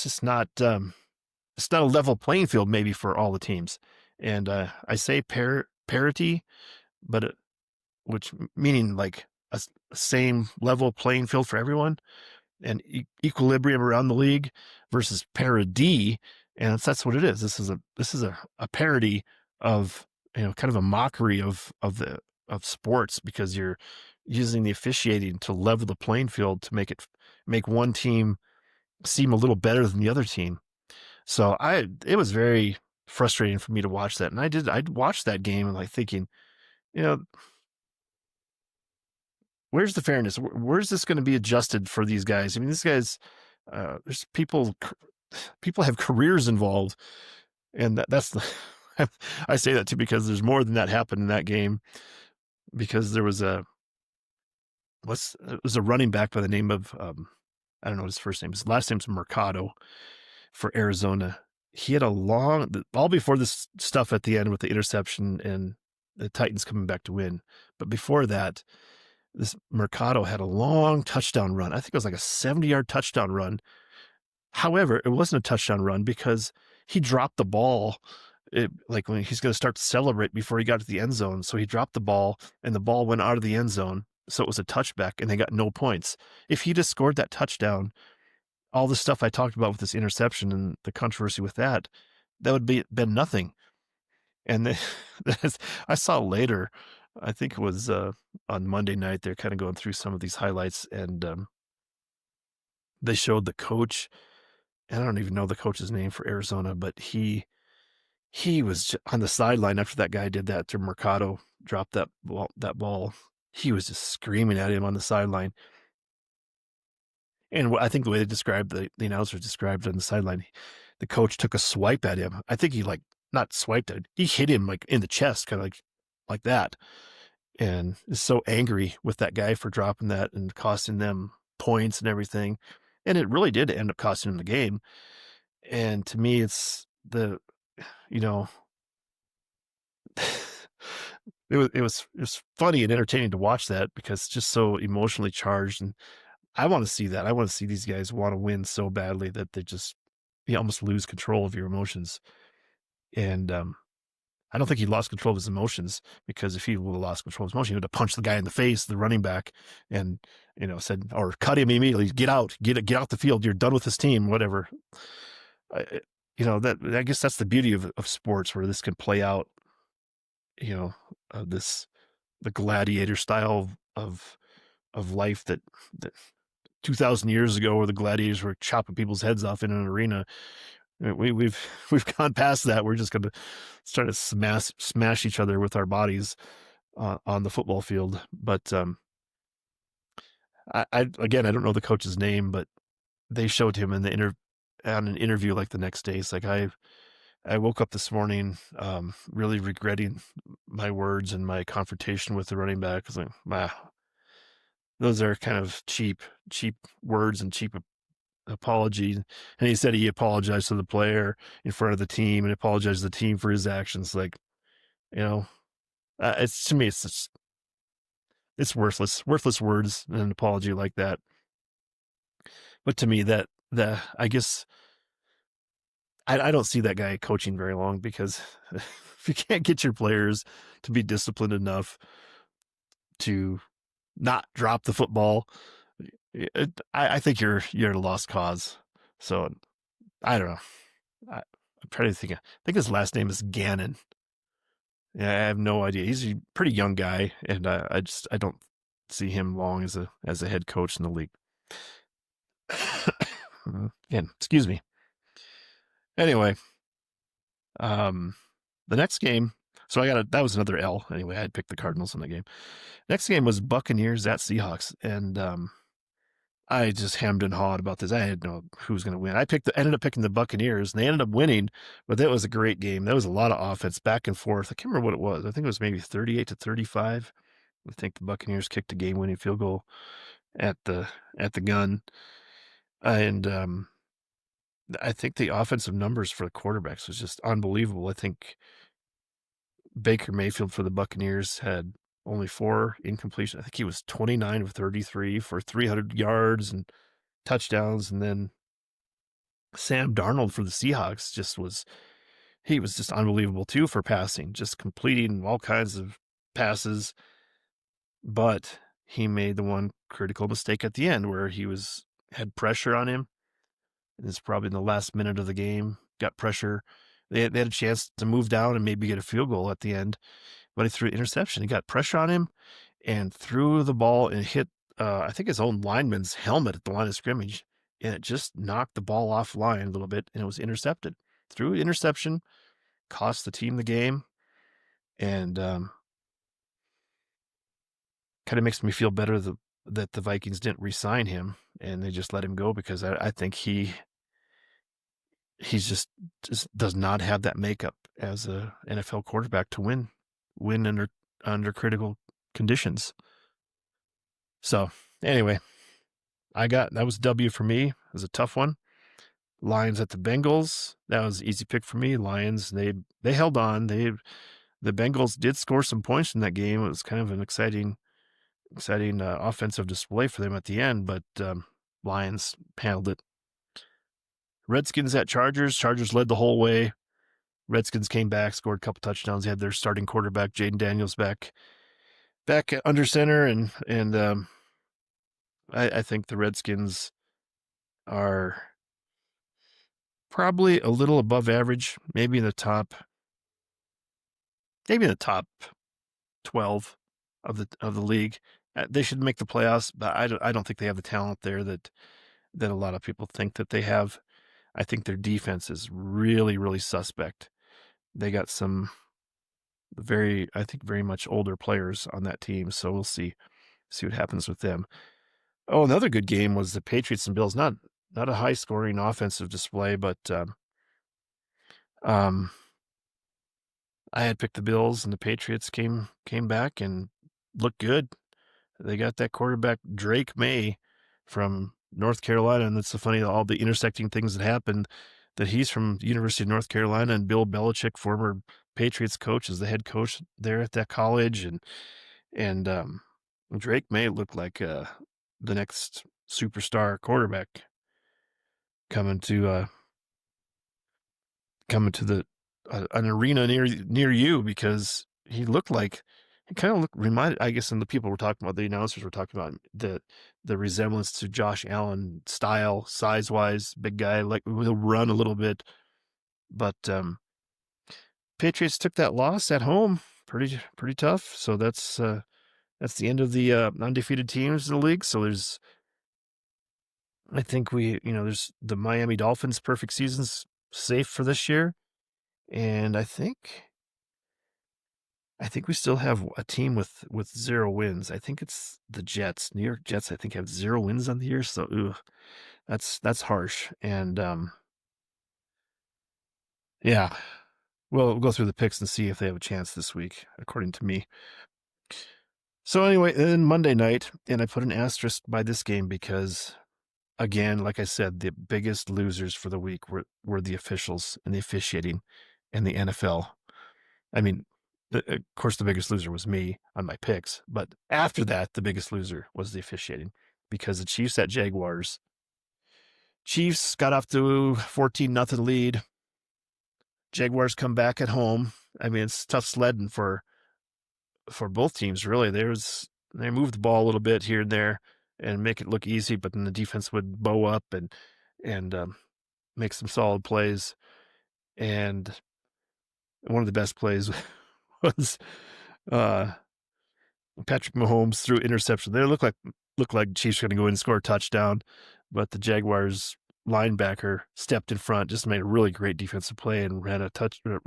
just not, it's not a level playing field maybe for all the teams. And I say parity, but which meaning like a same level playing field for everyone, and equilibrium around the league, versus parody. And that's what it is. This is a parody of, kind of a mockery of sports, because you're using the officiating to level the playing field to make one team seem a little better than the other team. So it was very frustrating for me to watch that. And I'd watched that game and like thinking, where's the fairness? Where's this going to be adjusted for these guys? I mean, these guys, there's people have careers involved, and that's the, I say that too, because there's more than that happened in that game, because there was it was a running back by the name of, I don't know what his first name is. His last name's Mercado for Arizona. He had all before this stuff at the end with the interception and the Titans coming back to win. But before that, this Mercado had a long touchdown run. I think it was like a 70-yard touchdown run. However, it wasn't a touchdown run because he dropped the ball, like when he's going to start to celebrate before he got to the end zone. So he dropped the ball and the ball went out of the end zone. So it was a touchback and they got no points. If he just scored that touchdown, all the stuff I talked about with this interception and the controversy with that would been nothing. And I saw later, I think it was on Monday night, they're kind of going through some of these highlights, and they showed the coach, and I don't even know the coach's name for Arizona, but he was on the sideline after that guy did that to Mercado, dropped that ball. He was just screaming at him on the sideline. And I think the way they described, the announcers described on the sideline, the coach took a swipe at him. I think he not swiped it. He hit him like in the chest, kind of like that. And is so angry with that guy for dropping that and costing them points and everything. And it really did end up costing him the game. And to me, it's it was funny and entertaining to watch that, because it's just so emotionally charged. And I want to see that. I want to see these guys want to win so badly that you almost lose control of your emotions. And I don't think he lost control of his emotions, because if he would have lost control of his emotions, he would have punched the guy in the face, the running back, and said, or cut him immediately. Get out the field. You're done with this team. Whatever. I guess that's the beauty of sports, where this can play out. The gladiator style of life that 2,000 years ago, where the gladiators were chopping people's heads off in an arena. We've gone past that. We're just going to start to smash each other with our bodies on the football field. But I don't know the coach's name, but they showed him on an interview like the next day. It's like, I I woke up this morning, really regretting my words and my confrontation with the running back. 'Cause like, wow, those are kind of cheap words and cheap apology. And he said he apologized to the player in front of the team and apologized to the team for his actions. Like, you know, it's to me, it's worthless words and an apology like that. But to me, I guess I don't see that guy coaching very long because if you can't get your players to be disciplined enough to not drop the football, I think you're at a lost cause. So I don't know. I'm trying to think. I think his last name is Gannon. Yeah, I have no idea. He's a pretty young guy, and I don't see him long as a head coach in the league. Again, excuse me. Anyway, um, the next game. So that was another L. Anyway, I had picked the Cardinals in the game. Next game was Buccaneers at Seahawks, and I just hemmed and hawed about this. I had no who was going to win. Ended up picking the Buccaneers, and they ended up winning. But that was a great game. There was a lot of offense back and forth. I can't remember what it was. I think it was maybe 38-35. I think the Buccaneers kicked a game-winning field goal at the gun, and I think the offensive numbers for the quarterbacks was just unbelievable. I think Baker Mayfield for the Buccaneers had only 4 incompletions. I think he was 29 of 33 for 300 yards and touchdowns. And then Sam Darnold for the Seahawks he was just unbelievable too for passing, just completing all kinds of passes. But he made the one critical mistake at the end where had pressure on him. And it's probably in the last minute of the game, got pressure. They had a chance to move down and maybe get a field goal at the end, but he threw an interception. He got pressure on him and threw the ball and hit, I think his own lineman's helmet at the line of scrimmage, and it just knocked the ball offline a little bit, and it was intercepted. Threw an interception, cost the team the game, and kind of makes me feel better that the Vikings didn't re-sign him and they just let him go because I think he's just does not have that makeup as a NFL quarterback to win under critical conditions. So anyway, that was W for me. It was a tough one. Lions at the Bengals. That was an easy pick for me. Lions, they held on. The Bengals did score some points in that game. It was kind of an exciting offensive display for them at the end, but Lions handled it. Redskins at Chargers. Chargers led the whole way. Redskins came back, scored a couple touchdowns. They had their starting quarterback, Jaden Daniels, back under center, and I think the Redskins are probably a little above average, maybe in the top 12 of the league. They should make the playoffs, but I don't think they have the talent there that a lot of people think that they have. I think their defense is really, really suspect. They got some very much older players on that team, so we'll see what happens with them. Oh, another good game was the Patriots and Bills. Not a high scoring offensive display, but I had picked the Bills, and the Patriots came back and looked good. They got that quarterback Drake May from North Carolina, and that's so funny, all the intersecting things that happened, that he's from the University of North Carolina, and Bill Belichick, former Patriots coach, is the head coach there at that college, and Drake May looked like the next superstar quarterback coming to the an arena near you, because he kind of reminded, I guess, and the people were talking about, the announcers were talking about the resemblance to Josh Allen style, size wise, big guy, like he'll run a little bit, but Patriots took that loss at home, pretty tough. So that's the end of the undefeated teams in the league. So I think there's the Miami Dolphins perfect season's safe for this year. And I think we still have a team with 0 wins. I think it's the Jets. New York Jets, I think, have 0 wins on the year. So that's harsh. And yeah, we'll go through the picks and see if they have a chance this week, according to me. So anyway, then Monday night, and I put an asterisk by this game because, again, like I said, the biggest losers for the week were the officials and the officiating and the NFL. I mean, of course, the biggest loser was me on my picks, but after that, the biggest loser was the officiating because the Chiefs at Jaguars. Chiefs got off to 14-0 lead. Jaguars come back at home. I mean, it's tough sledding for both teams, really. They moved the ball a little bit here and there and make it look easy, but then the defense would bow up and make some solid plays. And one of the best plays was Patrick Mahomes threw interception. They looked like Chiefs were going to go in and score a touchdown, but the Jaguars linebacker stepped in front, just made a really great defensive play and ran a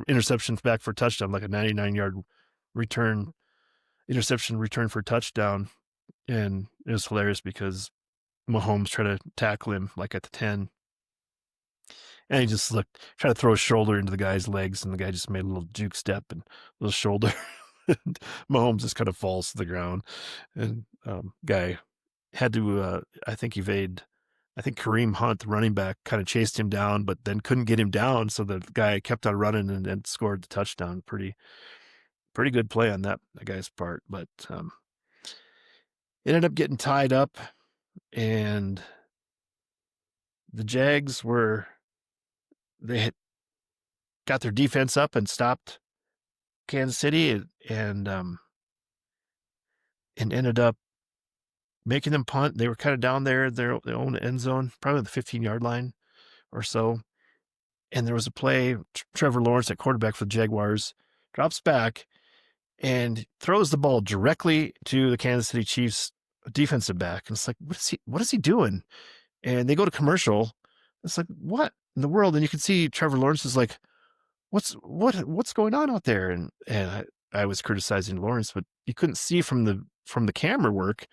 interception back for a touchdown, like a 99-yard interception return for a touchdown. And it was hilarious because Mahomes tried to tackle him like at the 10. And he just tried to throw his shoulder into the guy's legs, and the guy just made a little juke step and a little shoulder. Mahomes just kind of falls to the ground. And guy had to, I think, evade. I think Kareem Hunt, the running back, kind of chased him down, but then couldn't get him down. So the guy kept on running and scored the touchdown. Pretty good play on that guy's part. But it ended up getting tied up, and the Jags they had got their defense up and stopped Kansas City and ended up making them punt. They were kind of down there, their own end zone, probably the 15-yard line or so. And there was a play, Trevor Lawrence at quarterback for the Jaguars, drops back and throws the ball directly to the Kansas City Chiefs defensive back. And it's like, what is he doing? And they go to commercial. It's like, what in the world? And you can see Trevor Lawrence is like, what's going on out there? And I was criticizing Lawrence, but you couldn't see from the camera work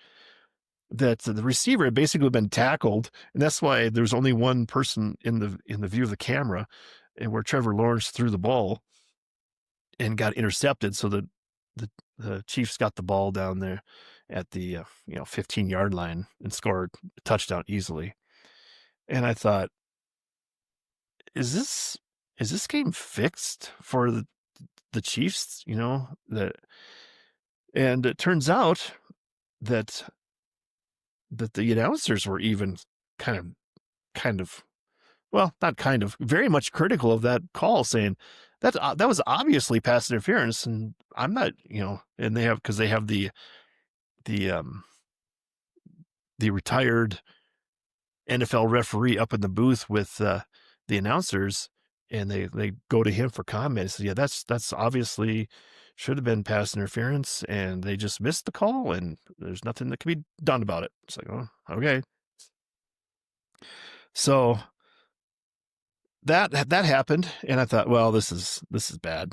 that the receiver had basically been tackled, and that's why there's only one person in the view of the camera, and where Trevor Lawrence threw the ball and got intercepted. So the Chiefs got the ball down there at the 15-yard line and scored a touchdown easily. And I thought, is this game fixed for the Chiefs? And it turns out that the announcers were even kind of, well, not kind of, very much critical of that call, saying that was obviously pass interference, and I'm not, and they have the retired NFL referee up in the booth with the announcers, and they go to him for comment. So yeah, that's obviously should have been pass interference, and they just missed the call, and there's nothing that can be done about it. It's like, oh, okay. So that happened, and I thought, well, this is bad.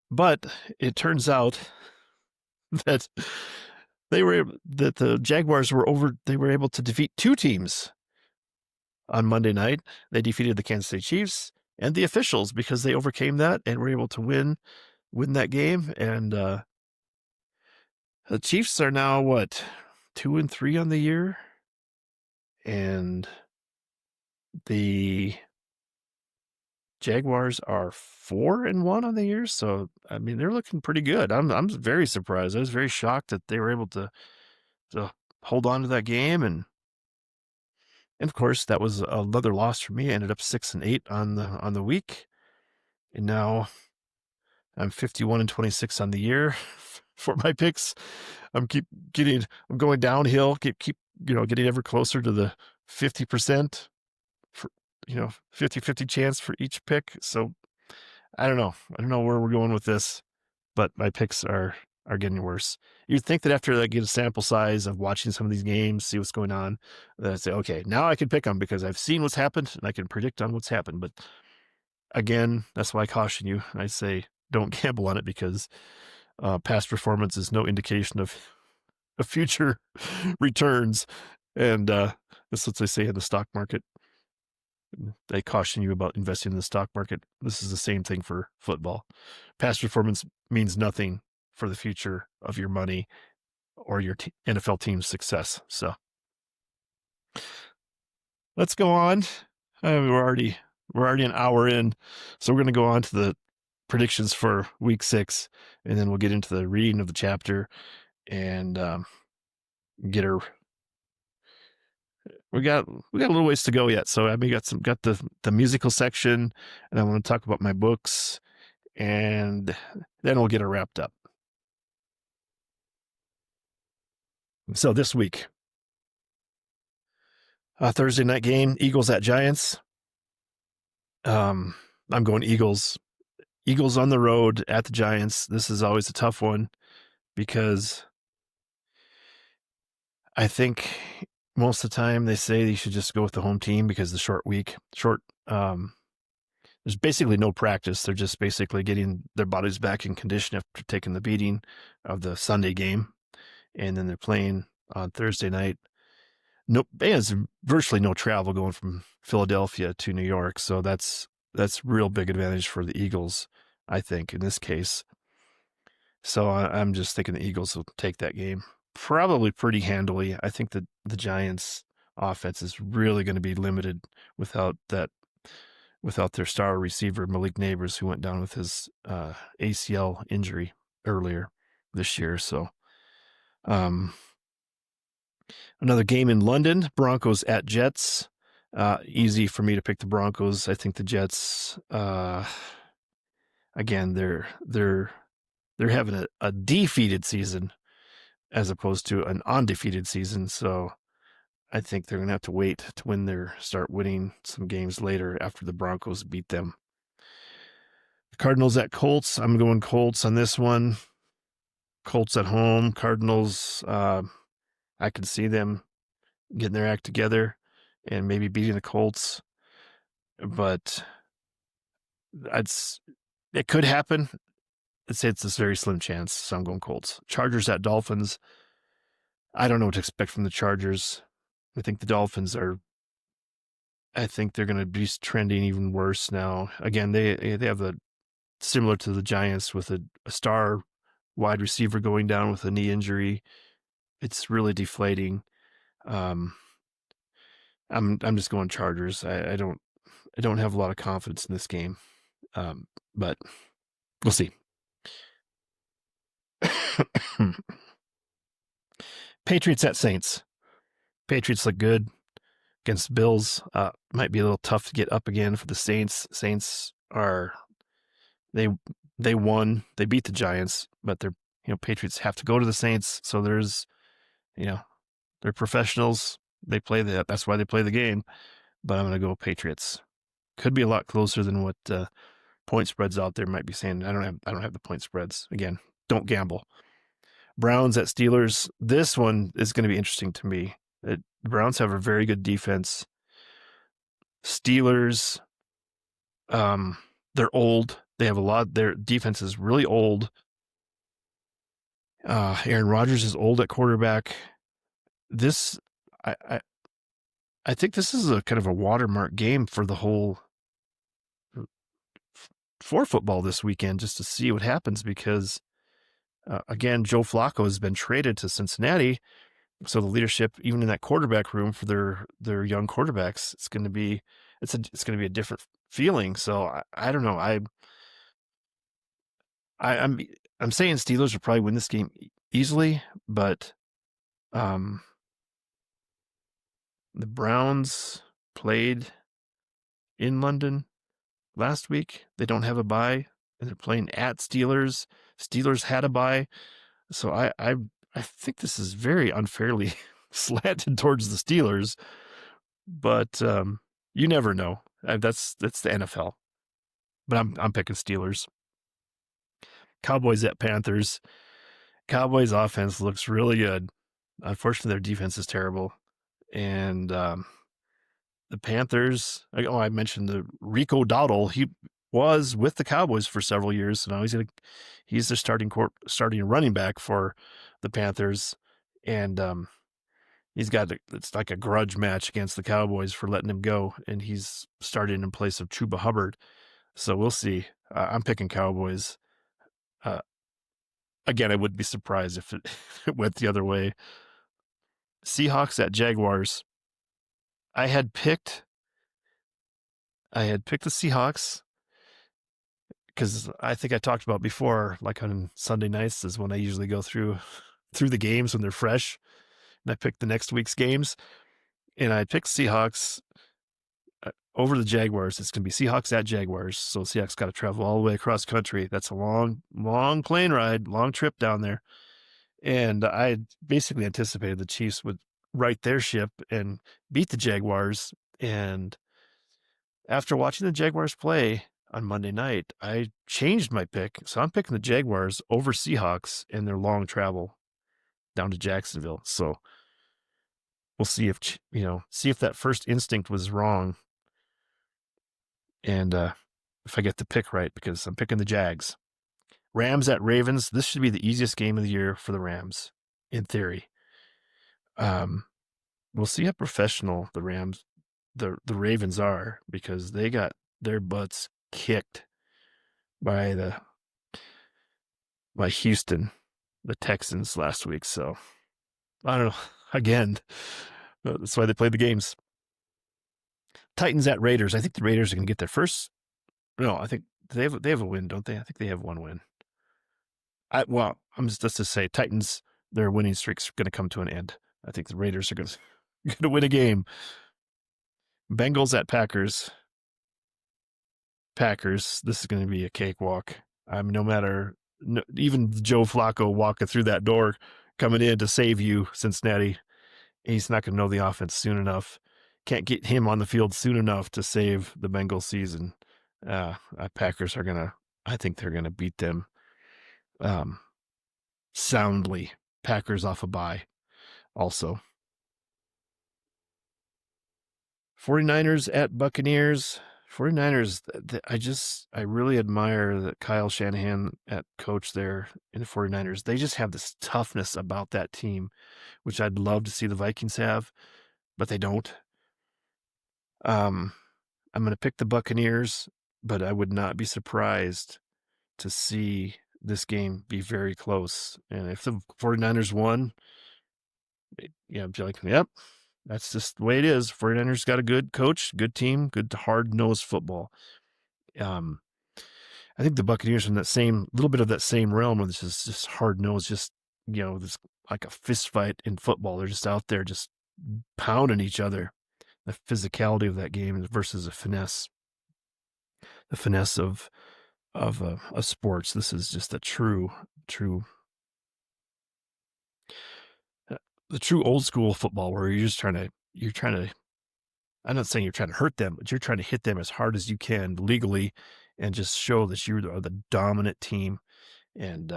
But it turns out that the Jaguars they were able to defeat two teams on Monday night. They defeated the Kansas City Chiefs and the officials because they overcame that and were able to win that game. And the Chiefs are now 2-3 on the year, and the Jaguars are 4-1 on the year. So I mean, they're looking pretty good. I'm very surprised. I was very shocked that they were able to hold on to that game, and of course that was another loss for me. I ended up 6-8 on the week, and now I'm 51-26 on the year for my picks. I'm going downhill, keep getting ever closer to the 50% for 50-50 chance for each pick. So I don't know where we're going with this, but my picks are getting worse. You'd think that after I get a sample size of watching some of these games, see what's going on, that I'd say, okay, now I can pick them because I've seen what's happened and I can predict on what's happened. But again, that's why I caution you. I say don't gamble on it because past performance is no indication of future returns. And that's what they say in the stock market. They caution you about investing in the stock market. This is the same thing for football. Past performance means nothing for the future of your money or your NFL team's success. So let's go on. We're already an hour in, so we're going to go on to the predictions for week 6, and then we'll get into the reading of the chapter and get her. We got a little ways to go yet, so I mean, got the musical section, and I want to talk about my books, and then we'll get her wrapped up. So this week, Thursday night game, Eagles at Giants. I'm going Eagles. Eagles on the road at the Giants. This is always a tough one because I think most of the time they say you should just go with the home team because the short week, there's basically no practice. They're just basically getting their bodies back in condition after taking the beating of the Sunday game. And then they're playing on Thursday night. There's virtually no travel going from Philadelphia to New York. So that's real big advantage for the Eagles, I think, in this case. So I'm just thinking the Eagles will take that game probably pretty handily. I think that the Giants offense is really going to be limited without their star receiver, Malik Neighbors, who went down with his ACL injury earlier this year. So another game in London, Broncos at Jets. Easy for me to pick the Broncos. I think the Jets, again, they're having a defeated season as opposed to an undefeated season. So I think they're going to have to wait to start winning some games later after the Broncos beat them. The Cardinals at Colts. I'm going Colts on this one. Colts at home. Cardinals, I can see them getting their act together and maybe beating the Colts. But it could happen. I'd say it's a very slim chance, so I'm going Colts. Chargers at Dolphins. I don't know what to expect from the Chargers. I think the Dolphins I think they're going to be trending even worse now. Again, they have similar to the Giants with a star wide receiver going down with a knee injury. It's really deflating. I'm just going Chargers. I don't have a lot of confidence in this game, but we'll see. Patriots at Saints. Patriots look good against the Bills. Might be a little tough to get up again for the Saints. Saints they won. They beat the Giants, but Patriots have to go to the Saints. So they're professionals. They play that's why they play the game. But I'm going to go Patriots. Could be a lot closer than what point spreads out there might be saying. I don't have the point spreads. Again, don't gamble. Browns at Steelers. This one is going to be interesting to me. The Browns have a very good defense. Steelers, they're old. They have their defense is really old. Aaron Rodgers is old at quarterback. I think this is a kind of a watermark game for for football this weekend, just to see what happens because, again, Joe Flacco has been traded to Cincinnati. So the leadership, even in that quarterback room for their young quarterbacks, it's going to be a different feeling. So I don't know. I'm saying Steelers will probably win this game easily, but the Browns played in London last week. They don't have a bye, and they're playing at Steelers. Steelers had a bye, so I think this is very unfairly slanted towards the Steelers, but you never know. That's the NFL. But I'm picking Steelers. Cowboys at Panthers. Cowboys offense looks really good. Unfortunately, their defense is terrible. And the Panthers, I mentioned the Rico Dowdle. He was with the Cowboys for several years. So now he's the starting running back for the Panthers. And it's like a grudge match against the Cowboys for letting him go, and he's starting in place of Chuba Hubbard. So we'll see. I'm picking Cowboys. Uh, Again, I wouldn't be surprised if it, it went the other way. Seahawks at Jaguars. I had picked the Seahawks because I think I talked about before, like on Sunday nights is when I usually go through the games when they're fresh, and I picked the next week's games, and I picked Seahawks over the Jaguars. It's going to be Seahawks at Jaguars, so Seahawks got to travel all the way across country. That's a long plane ride, long trip down there, and I basically anticipated the Chiefs would right their ship and beat the Jaguars. And after watching the Jaguars play on Monday night, I changed my pick. So I'm picking the Jaguars over Seahawks in their long travel down to Jacksonville. So we'll see if, see if that first instinct was wrong. And if I get the pick right, because I'm picking the Jags. Rams at Ravens. This should be the easiest game of the year for the Rams, in theory. We'll see how professional the Ravens are, because they got their butts kicked by Houston, the Texans last week. So I don't know. Again, that's why they play the games. Titans at Raiders. I think the Raiders are going to get their first. No, I think they have a win, don't they? I think they have one win. I'm just to say Titans. Their winning streak's going to come to an end. I think the Raiders are going to win a game. Bengals at Packers. Packers. This is going to be a cakewalk. Even Joe Flacco walking through that door, coming in to save you, Cincinnati. He's not going to know the offense soon enough. Can't get him on the field soon enough to save the Bengals season. Packers I think they're going to beat them soundly. Packers off a bye also. 49ers at Buccaneers. 49ers, I really admire that Kyle Shanahan at coach there in the 49ers. They just have this toughness about that team, which I'd love to see the Vikings have, but they don't. I'm going to pick the Buccaneers, but I would not be surprised to see this game be very close. And if the 49ers won, I'd be like, yep, that's just the way it is. 49ers got a good coach, good team, good hard-nosed football. I think the Buccaneers are in that little bit of that same realm, where this is just hard-nosed, just, this like a fist fight in football. They're just out there just pounding each other. The physicality of that game versus the finesse of sports. This is just the true old school football, where you're trying to, I'm not saying you're trying to hurt them, but you're trying to hit them as hard as you can legally and just show that you are the dominant team. And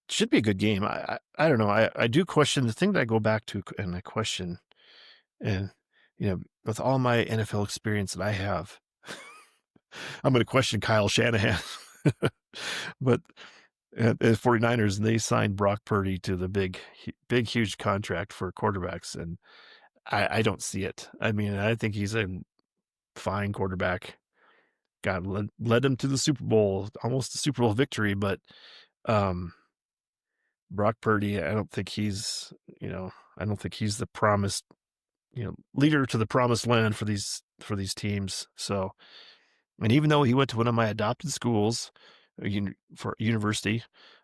should be a good game. I don't know. I do question the thing that I go back to, and I question, and with all my NFL experience that I have, I'm going to question Kyle Shanahan. But at 49ers, they signed Brock Purdy to the big, huge contract for quarterbacks, and I don't see it. I mean, I think he's a fine quarterback. God led them to the Super Bowl, almost a Super Bowl victory, but Brock Purdy, I don't think he's the promised, leader to the promised land for these teams. So, and even though he went to one of my adopted schools for university,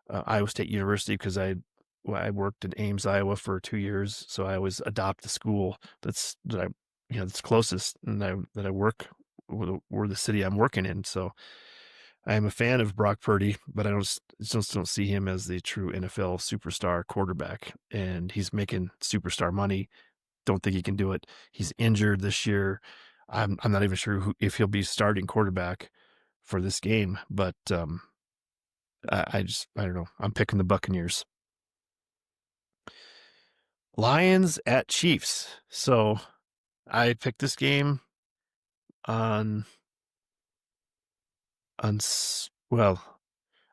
Iowa State University, because I worked in Ames, Iowa for 2 years, so I always adopt the school that's closest, and that I work or the city I'm working in. So I am a fan of Brock Purdy, but I just don't see him as the true NFL superstar quarterback. And he's making superstar money. Don't think he can do it. He's injured this year. I'm not even sure if he'll be starting quarterback for this game, but I don't know. I'm picking the Buccaneers. Lions at Chiefs. So I picked this game on well,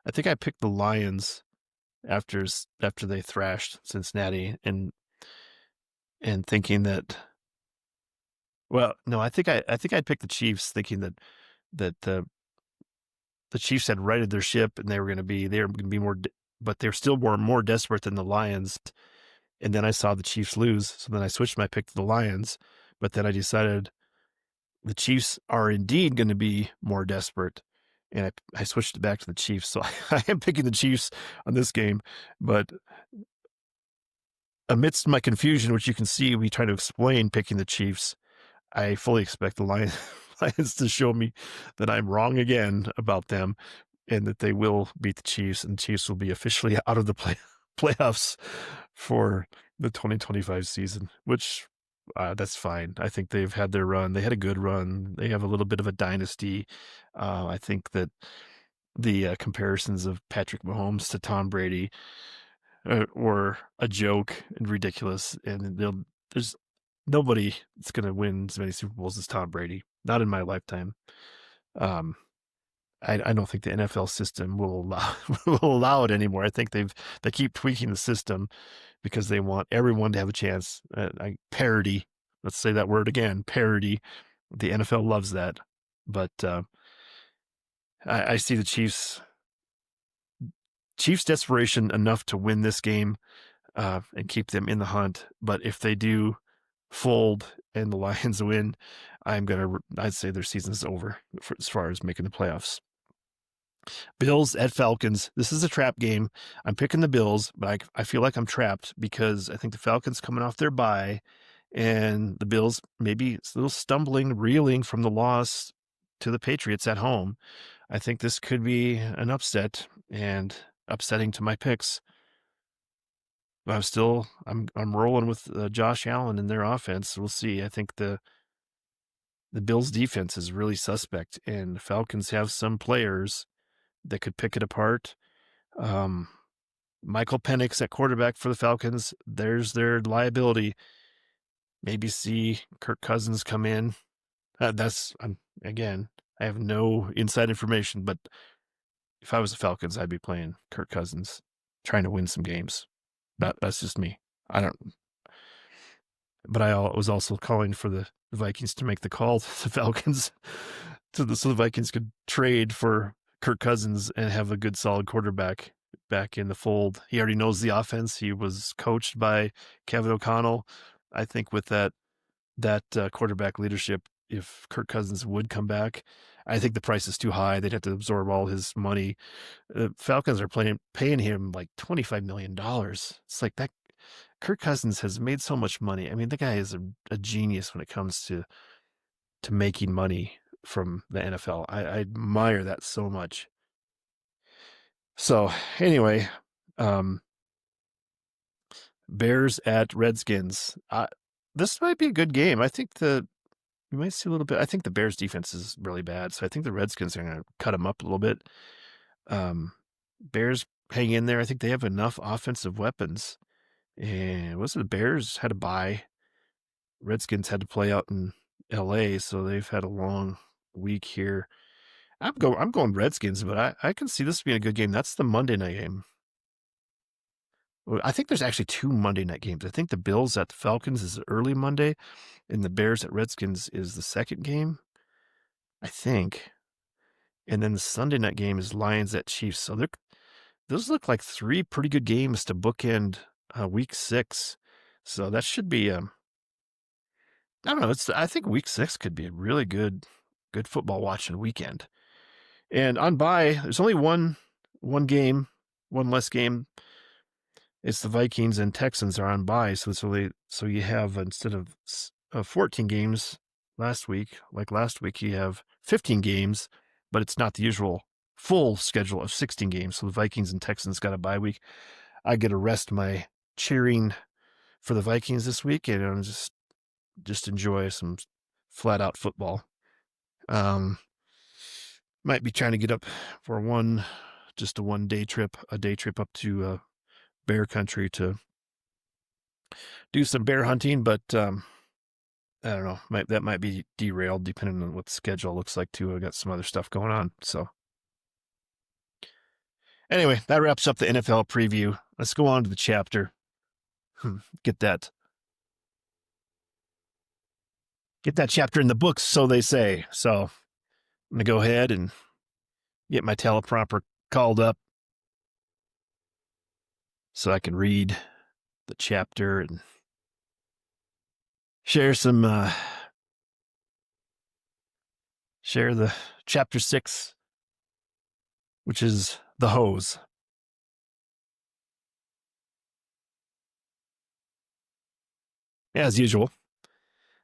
I think I picked the Lions after they thrashed Cincinnati, and and thinking that, well, no, I think I'd pick the Chiefs, thinking that the Chiefs had righted their ship and they were going to be more, but they're still more desperate than the Lions. And then I saw the Chiefs lose, so then I switched my pick to the Lions. But then I decided the Chiefs are indeed going to be more desperate, and I switched it back to the Chiefs. So I am picking the Chiefs on this game, but amidst my confusion, which you can see me trying to explain picking the Chiefs, I fully expect the Lions to show me that I'm wrong again about them, and that they will beat the Chiefs, and the Chiefs will be officially out of the playoffs for the 2025 season, which that's fine. I think they've had their run. They had a good run. They have a little bit of a dynasty. I think that the comparisons of Patrick Mahomes to Tom Brady were a joke and ridiculous, and there's nobody that's going to win as many Super Bowls as Tom Brady. Not in my lifetime. Um, I don't think the NFL system will allow will allow it anymore. I think they keep tweaking the system because they want everyone to have a chance. Parity. Let's say that word again. Parity. The NFL loves that, but I see the Chiefs' desperation enough to win this game and keep them in the hunt. But if they do fold and the Lions win, I'd say their season's over as far as making the playoffs. Bills at Falcons. This is a trap game. I'm picking the Bills, but I feel like I'm trapped because I think the Falcons coming off their bye, and the Bills maybe a little stumbling, reeling from the loss to the Patriots at home. I think this could be an upset and upsetting to my picks. But I'm rolling with Josh Allen and their offense. We'll see. I think the Bills defense is really suspect, and the Falcons have some players that could pick it apart. Michael Penix at quarterback for the Falcons. There's their liability. Maybe see Kirk Cousins come in. Again, I have no inside information, but if I was the Falcons, I'd be playing Kirk Cousins, trying to win some games. That's just me. I don't. But I was also calling for the Vikings to make the call to the Falcons, so the Vikings could trade for Kirk Cousins and have a good, solid quarterback back in the fold. He already knows the offense. He was coached by Kevin O'Connell. I think with that quarterback leadership, if Kirk Cousins would come back, I think the price is too high. They'd have to absorb all his money. Falcons are paying him like $25 million. It's like that. Kirk Cousins has made so much money. I mean, the guy is a genius when it comes to making money from the NFL. I admire that so much. So anyway, Bears at Redskins. This might be a good game. I think you might see a little bit. I think the Bears defense is really bad, so I think the Redskins are going to cut them up a little bit. Bears hang in there. I think they have enough offensive weapons. And the Bears had a bye. Redskins had to play out in LA, so they've had a long week here. I'm going Redskins, but I can see this being a good game. That's the Monday night game. I think there's actually two Monday night games. I think the Bills at the Falcons is early Monday, and the Bears at Redskins is the second game, I think. And then the Sunday night game is Lions at Chiefs. So those look like three pretty good games to bookend week 6. So that should be I don't know. I think week 6 could be a really good football watching weekend. And on bye, there's only one game, one less game. It's the Vikings and Texans are on bye, so you have, instead of 14 games last week, you have 15 games, but it's not the usual full schedule of 16 games. So the Vikings and Texans got a bye week. I get to rest my cheering for the Vikings this week and just enjoy some flat out football. Might be trying to get up for a day trip up to bear country to do some bear hunting, but I don't know. That might be derailed depending on what the schedule looks like too. I got some other stuff going on. So anyway, that wraps up the NFL preview. Let's go on to the chapter. Get that Get that chapter in the books, so they say. So I'm going to go ahead and get my teleprompter called up so I can read the chapter and share the chapter 6, which is the hose. As usual,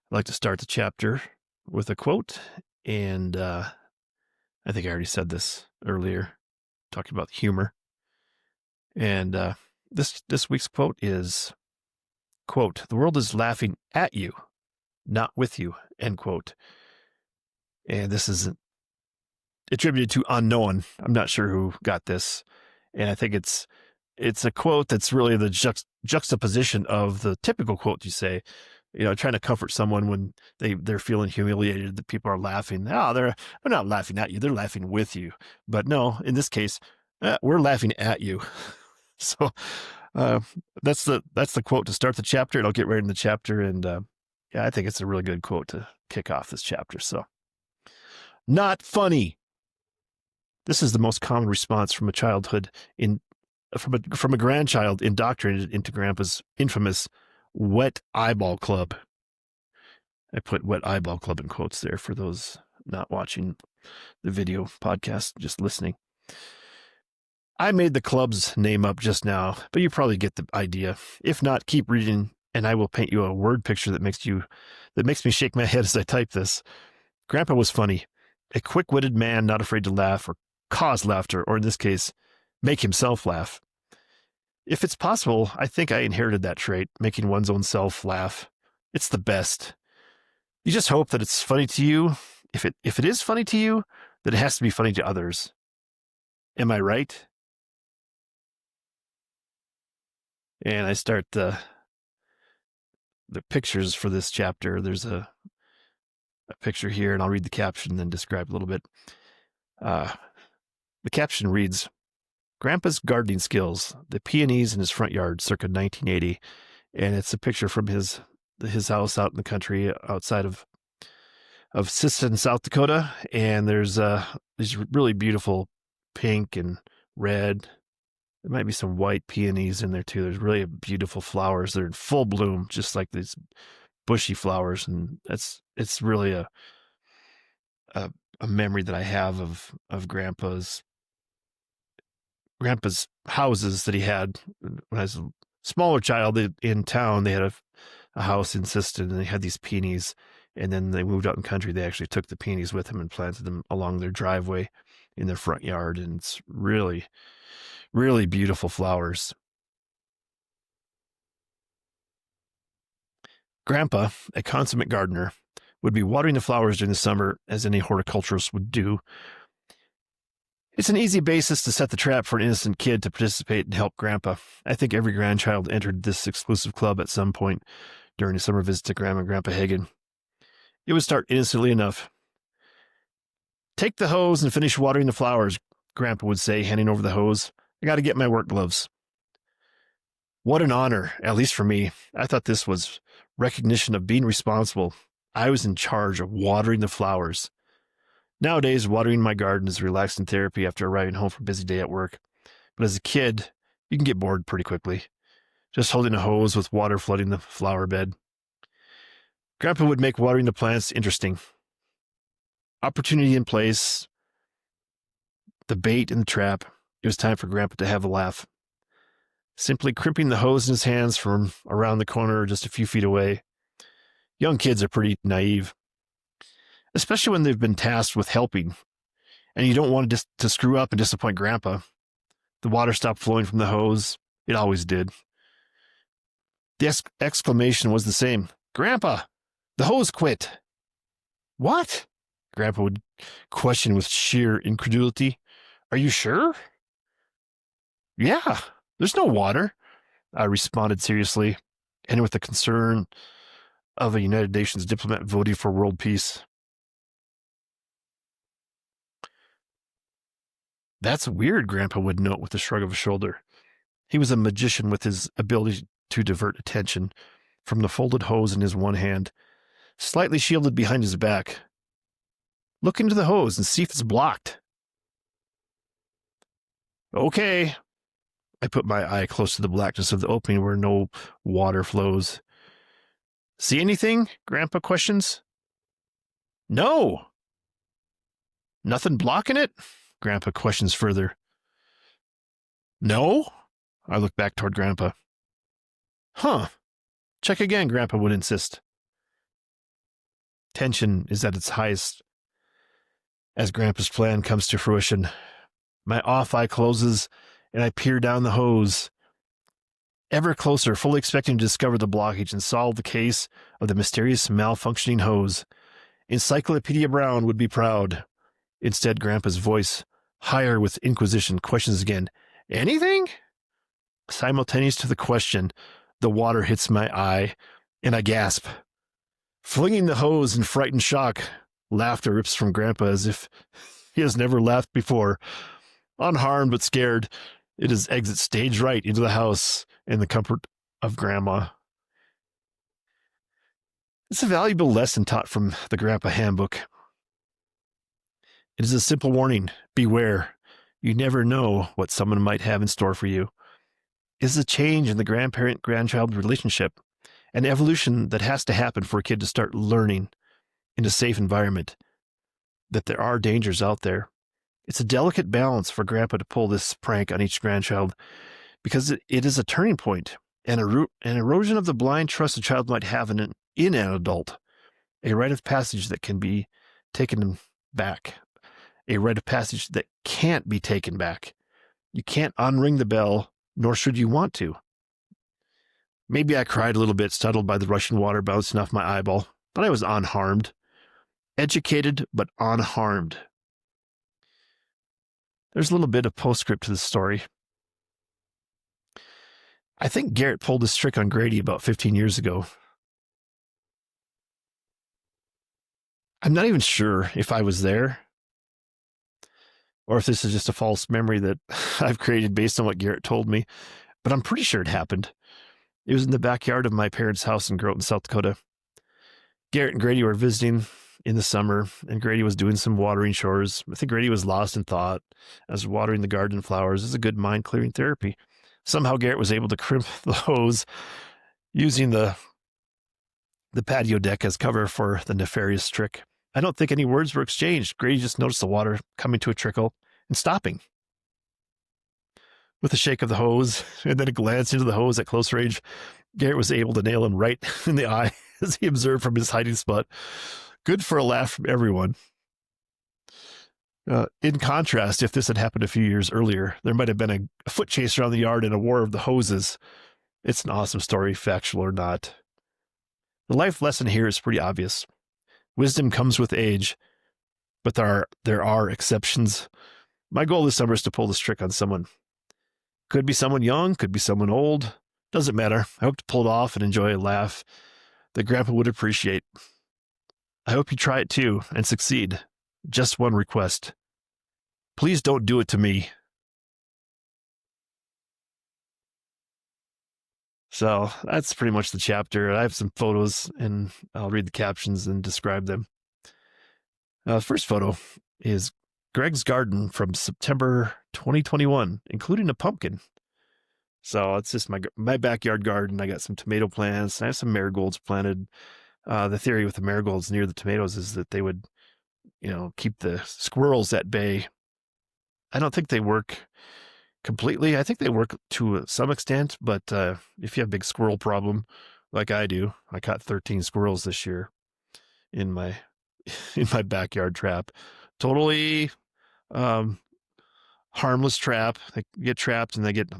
I'd like to start the chapter with a quote, and I think I already said this earlier, talking about humor. And this week's quote is, quote, "The world is laughing at you, not with you," end quote. And this is attributed to Unknown. I'm not sure who got this, and I think it's a quote that's really the juxtaposition of the typical quote you say, trying to comfort someone when they're feeling humiliated that people are laughing. Oh, they're not laughing at you, they're laughing with you. But no, in this case, we're laughing at you. So that's the quote to start the chapter, and I'll get right in the chapter. And yeah, I think it's a really good quote to kick off this chapter. So, not funny. This is the most common response from from a grandchild indoctrinated into Grandpa's infamous wet eyeball club. I put wet eyeball club in quotes there for those not watching the video podcast, just listening. I made the club's name up just now, but you probably get the idea. If not, keep reading, and I will paint you a word picture that makes me shake my head as I type this. Grandpa was funny, a quick-witted man not afraid to laugh or cause laughter, or in this case, make himself laugh. If it's possible, I think I inherited that trait, making one's own self laugh. It's the best. You just hope that it's funny to you. If it is funny to you, then it has to be funny to others. Am I right? And I start the pictures for this chapter. There's a picture here, and I'll read the caption and then describe a little bit. The caption reads, "Grandpa's gardening skills, the peonies in his front yard circa 1980. And it's a picture from his house out in the country outside of Sisseton, South Dakota. And there's these really beautiful pink and red. There might be some white peonies in there too. There's really beautiful flowers. They're in full bloom, just like these bushy flowers. And it's really a memory that I have of Grandpa's houses that he had when I was a smaller child in town. They had a house in Sisseton, and they had these peonies. And then they moved out in country. They actually took the peonies with them and planted them along their driveway in their front yard. And it's really, really beautiful flowers. Grandpa, a consummate gardener, would be watering the flowers during the summer, as any horticulturist would do. It's an easy basis to set the trap for an innocent kid to participate and help Grandpa. I think every grandchild entered this exclusive club at some point during a summer visit to Grandma and Grandpa Hagen. It would start innocently enough. "Take the hose and finish watering the flowers," Grandpa would say, handing over the hose. "I got to get my work gloves." What an honor, at least for me. I thought this was recognition of being responsible. I was in charge of watering the flowers. Nowadays, watering my garden is relaxing therapy after arriving home from a busy day at work. But as a kid, you can get bored pretty quickly, just holding a hose with water flooding the flower bed. Grandpa would make watering the plants interesting. Opportunity in place, the bait in the trap. It was time for Grandpa to have a laugh. Simply crimping the hose in his hands from around the corner just a few feet away. Young kids are pretty naive, especially when they've been tasked with helping, and you don't want to screw up and disappoint Grandpa. The water stopped flowing from the hose. It always did. The exclamation was the same. "Grandpa, the hose quit." "What?" Grandpa would question with sheer incredulity. "Are you sure?" "Yeah, there's no water," I responded seriously, and with the concern of a United Nations diplomat voting for world peace. "That's weird," Grandpa would note with a shrug of a shoulder. He was a magician with his ability to divert attention from the folded hose in his one hand slightly shielded behind his back. Look into the hose and see if it's blocked. Okay. I put my eye close to the blackness of the opening where no water flows. See anything? Grandpa questions. No. Nothing blocking it? Grandpa questions further. No? I look back toward Grandpa. Huh. Check again, Grandpa would insist. Tension is at its highest as Grandpa's plan comes to fruition. My off eye closes, and I peer down the hose. Ever closer, fully expecting to discover the blockage and solve the case of the mysterious malfunctioning hose. Encyclopedia Brown would be proud. Instead, Grandpa's voice, higher with inquisition, questions again. Anything? Simultaneous to the question, the water hits my eye, and I gasp. Flinging the hose in frightened shock, laughter rips from Grandpa as if he has never laughed before. Unharmed but scared, it is exit stage right into the house and the comfort of Grandma. It's a valuable lesson taught from the Grandpa Handbook. It is a simple warning. Beware. You never know what someone might have in store for you. It is a change in the grandparent-grandchild relationship, an evolution that has to happen for a kid to start learning in a safe environment that there are dangers out there. It's a delicate balance for Grandpa to pull this prank on each grandchild because it is a turning point and an erosion of the blind trust a child might have in an adult, a rite of passage that can be taken back, a rite of passage that can't be taken back. You can't unring the bell, nor should you want to. Maybe I cried a little bit, startled by the rushing water bouncing off my eyeball, but I was unharmed. Educated, but unharmed. There's a little bit of postscript to the story. I think Garrett pulled this trick on Grady about 15 years ago. I'm not even sure if I was there or if this is just a false memory that I've created based on what Garrett told me, but I'm pretty sure it happened. It was in the backyard of my parents' house in Groton, South Dakota. Garrett and Grady were visiting in the summer, and Grady was doing some watering chores. I think Grady was lost in thought as watering the garden flowers is a good mind-clearing therapy. Somehow Garrett was able to crimp the hose using the patio deck as cover for the nefarious trick. I don't think any words were exchanged. Grady just noticed the water coming to a trickle and stopping. With a shake of the hose and then a glance into the hose at close range, Garrett was able to nail him right in the eye as he observed from his hiding spot. Good for a laugh from everyone. In contrast, if this had happened a few years earlier, there might have been a foot chase around the yard and a war of the hoses. It's an awesome story, factual or not. The life lesson here is pretty obvious. Wisdom comes with age, but there are exceptions. My goal this summer is to pull this trick on someone. Could be someone young, could be someone old. Doesn't matter. I hope to pull it off and enjoy a laugh that Grandpa would appreciate. I hope you try it too and succeed. Just one request. Please don't do it to me. So that's pretty much the chapter. I have some photos and I'll read the captions and describe them. The first photo is Greg's garden from September 2021, including a pumpkin. So it's just my backyard garden. I got some tomato plants. I have some marigolds planted. The theory with the marigolds near the tomatoes is that they would, keep the squirrels at bay. I don't think they work completely. I think they work to some extent, but if you have a big squirrel problem, like I do, I caught 13 squirrels this year in my backyard trap. Totally harmless trap. They get trapped and they get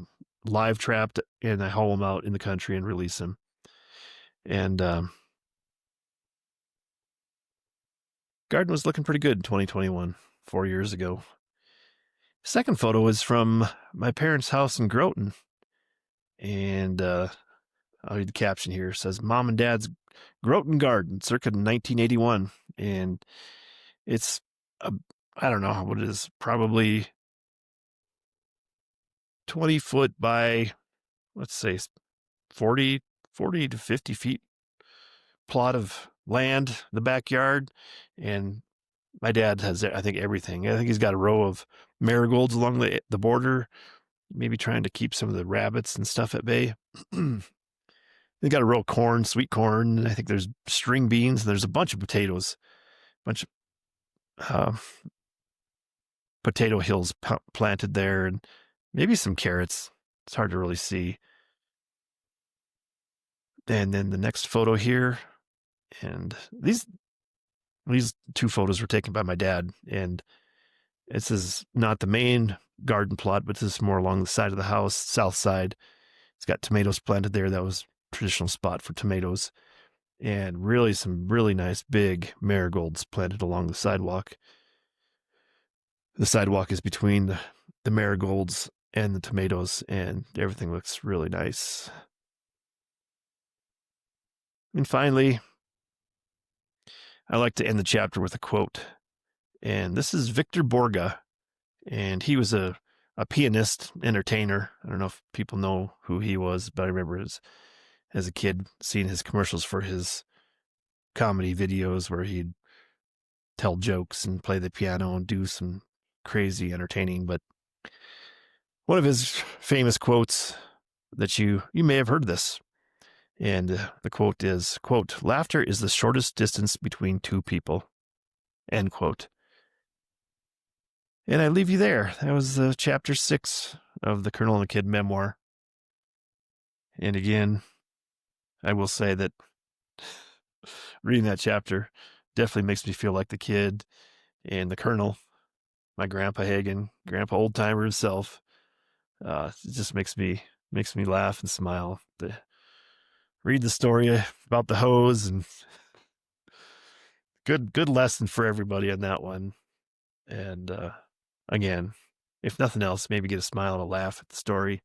live trapped, and I haul them out in the country and release them. And garden was looking pretty good in 2021, 4 years ago. Second photo is from my parents' house in Groton. And I'll read the caption here. It says, Mom and Dad's Groton Garden, circa 1981. And it's, I don't know what it is, probably 20 foot by, let's say, 40 to 50 feet plot of land, the backyard, and my dad has, I think, everything. I think he's got a row of marigolds along the border, maybe trying to keep some of the rabbits and stuff at bay. They got a row of corn, sweet corn. And I think there's string beans. And there's a bunch of potatoes, bunch of potato hills planted there, and maybe some carrots. It's hard to really see. And then the next photo here, and these two photos were taken by my dad, and this is not the main garden plot, but this is more along the side of the house, south side. It's got tomatoes planted there. That was a traditional spot for tomatoes, and really some really nice big marigolds planted along the sidewalk. The sidewalk is between the marigolds and the tomatoes, and everything looks really nice. And finally, I like to end the chapter with a quote. And this is Victor Borga. And he was a pianist, entertainer. I don't know if people know who he was, but I remember as a kid seeing his commercials for his comedy videos where he'd tell jokes and play the piano and do some crazy entertaining. But one of his famous quotes that you may have heard this. And the quote is, quote, "Laughter is the shortest distance between two people," end quote. And I leave you there. That was chapter 6 of the Colonel and the Kid memoir. And again, I will say that reading that chapter definitely makes me feel like the kid and the Colonel, my Grandpa Hagen, Grandpa Old Timer himself. It just makes me laugh and smile. Read the story about the hose, and good lesson for everybody on that one. And again, if nothing else, maybe get a smile and a laugh at the story.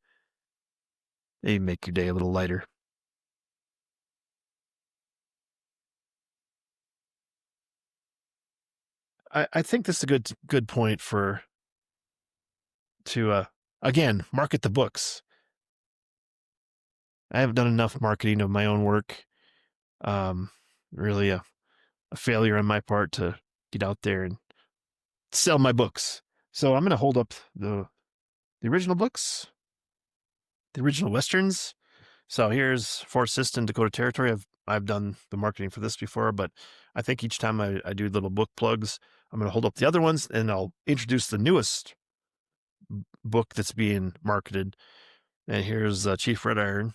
Maybe make your day a little lighter. I think this is a good point to again market the books. I haven't done enough marketing of my own work. Really a failure on my part to get out there and sell my books. So I'm going to hold up the original books, the original Westerns. So here's For Assistant, Dakota Territory. I've done the marketing for this before, but I think each time I do little book plugs, I'm going to hold up the other ones and I'll introduce the newest book that's being marketed. And here's Chief Red Iron,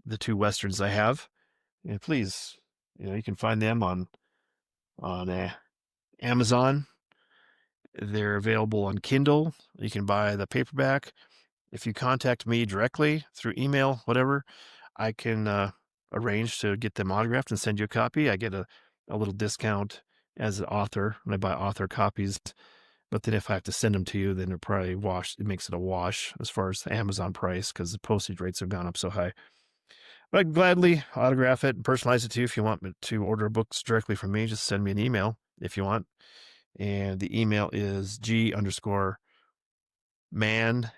the two Westerns I have. And please, you can find them on Amazon. They're available on Kindle. You can buy the paperback. If you contact me directly through email, whatever, I can arrange to get them autographed and send you a copy. I get a little discount as an author when I buy author copies. But then if I have to send them to you, then it makes it a wash as far as the Amazon price because the postage rates have gone up so high. But I'd gladly autograph it and personalize it to you. If you want to order books directly from me, just send me an email if you want. And the email is G_man, MANN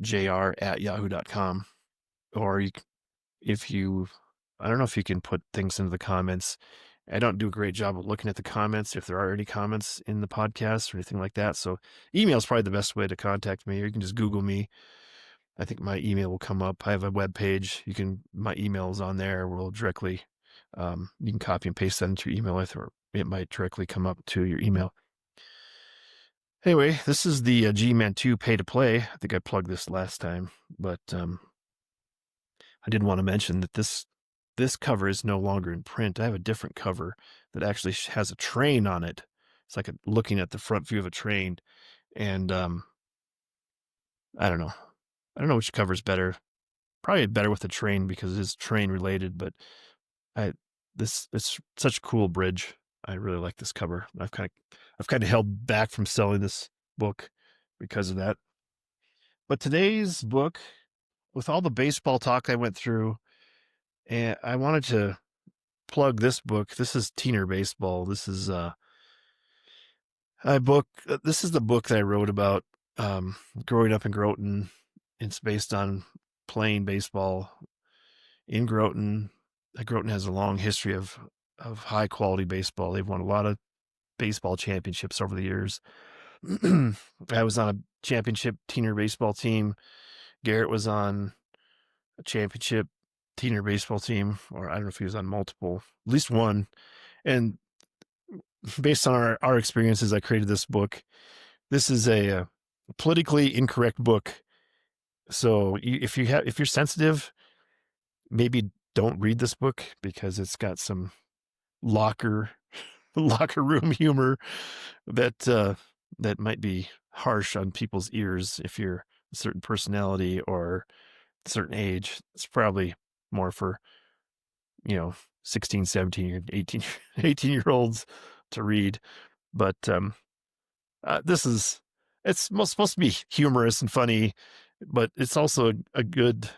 _JR @yahoo.com. Or I don't know if you can put things into the comments. I don't do a great job of looking at the comments if there are any comments in the podcast or anything like that. So email is probably the best way to contact me, or you can just Google me. I think my email will come up. I have a web page. My email is on there. We'll directly, you can copy and paste that into your email, or it might directly come up to your email. Anyway, this is the G-Man 2 Pay to Play. I think I plugged this last time, but I did want to mention that this cover is no longer in print. I have a different cover that actually has a train on it. It's like looking at the front view of a train, and I don't know. I don't know which cover is better. Probably better with the train because it is train related, but it's such a cool bridge. I really like this cover. I've kind of held back from selling this book because of that. But today's book, with all the baseball talk I went through, and I wanted to plug this book. This is Teener Baseball. This is this is the book that I wrote about growing up in Groton. It's based on playing baseball in Groton Groton has a long history of high quality baseball. They've won a lot of baseball championships over the years. I was on a championship teener baseball team. Garrett was on a championship teener baseball team, or I don't know if he was on multiple, at least one. And based on our experiences, I created this book. This is a politically incorrect book. So if you're sensitive, maybe don't read this book because it's got some locker room humor that might be harsh on people's ears if you're a certain personality or a certain age. It's probably more for, 16, 17, 18, 18-year olds to read. But it's supposed to be humorous and funny, but it's also a good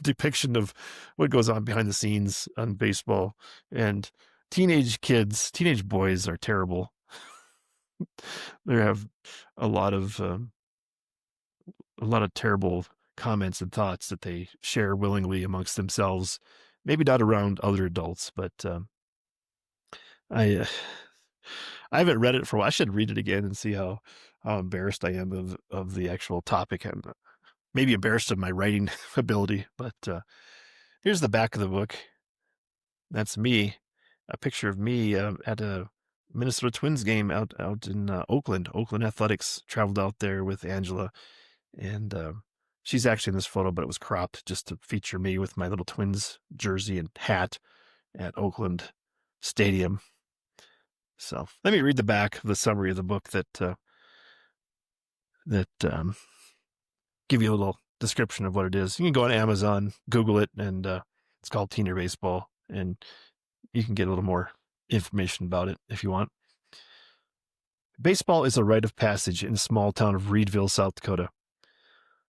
depiction of what goes on behind the scenes on baseball. And teenage boys are terrible. They have a lot of terrible comments and thoughts that they share willingly amongst themselves. Maybe not around other adults, but I I haven't read it for a while. I should read it again and see how embarrassed I am of the actual topic. I'm maybe embarrassed of my writing ability, but here's the back of the book. That's me, a picture of me at a Minnesota Twins game out in Oakland. Oakland Athletics. Traveled out there with Angela, and she's actually in this photo, but it was cropped just to feature me with my little Twins jersey and hat at Oakland Stadium. So let me read the back of the summary of the book that give you a little description of what it is. You can go on Amazon, Google it, and it's called Teener Baseball, and you can get a little more information about it if you want. Baseball is a rite of passage in the small town of Reedville, South Dakota.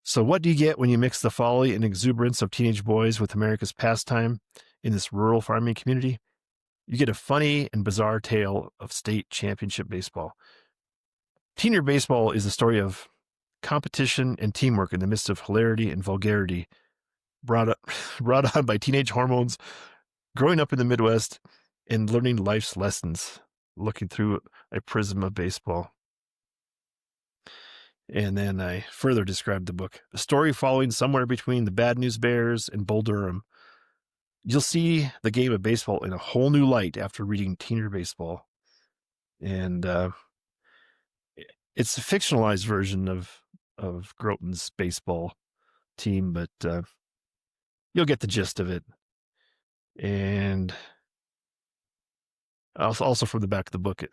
So what do you get when you mix the folly and exuberance of teenage boys with America's pastime in this rural farming community? You get a funny and bizarre tale of state championship baseball. Teener baseball is a story of competition and teamwork in the midst of hilarity and vulgarity brought on by teenage hormones, growing up in the Midwest, and learning life's lessons, looking through a prism of baseball. And then I further described the book. A story following somewhere between the Bad News Bears and Bull Durham. You'll see the game of baseball in a whole new light after reading Teener Baseball. And it's a fictionalized version of Groton's baseball team, but you'll get the gist of it. And also from the back of the book,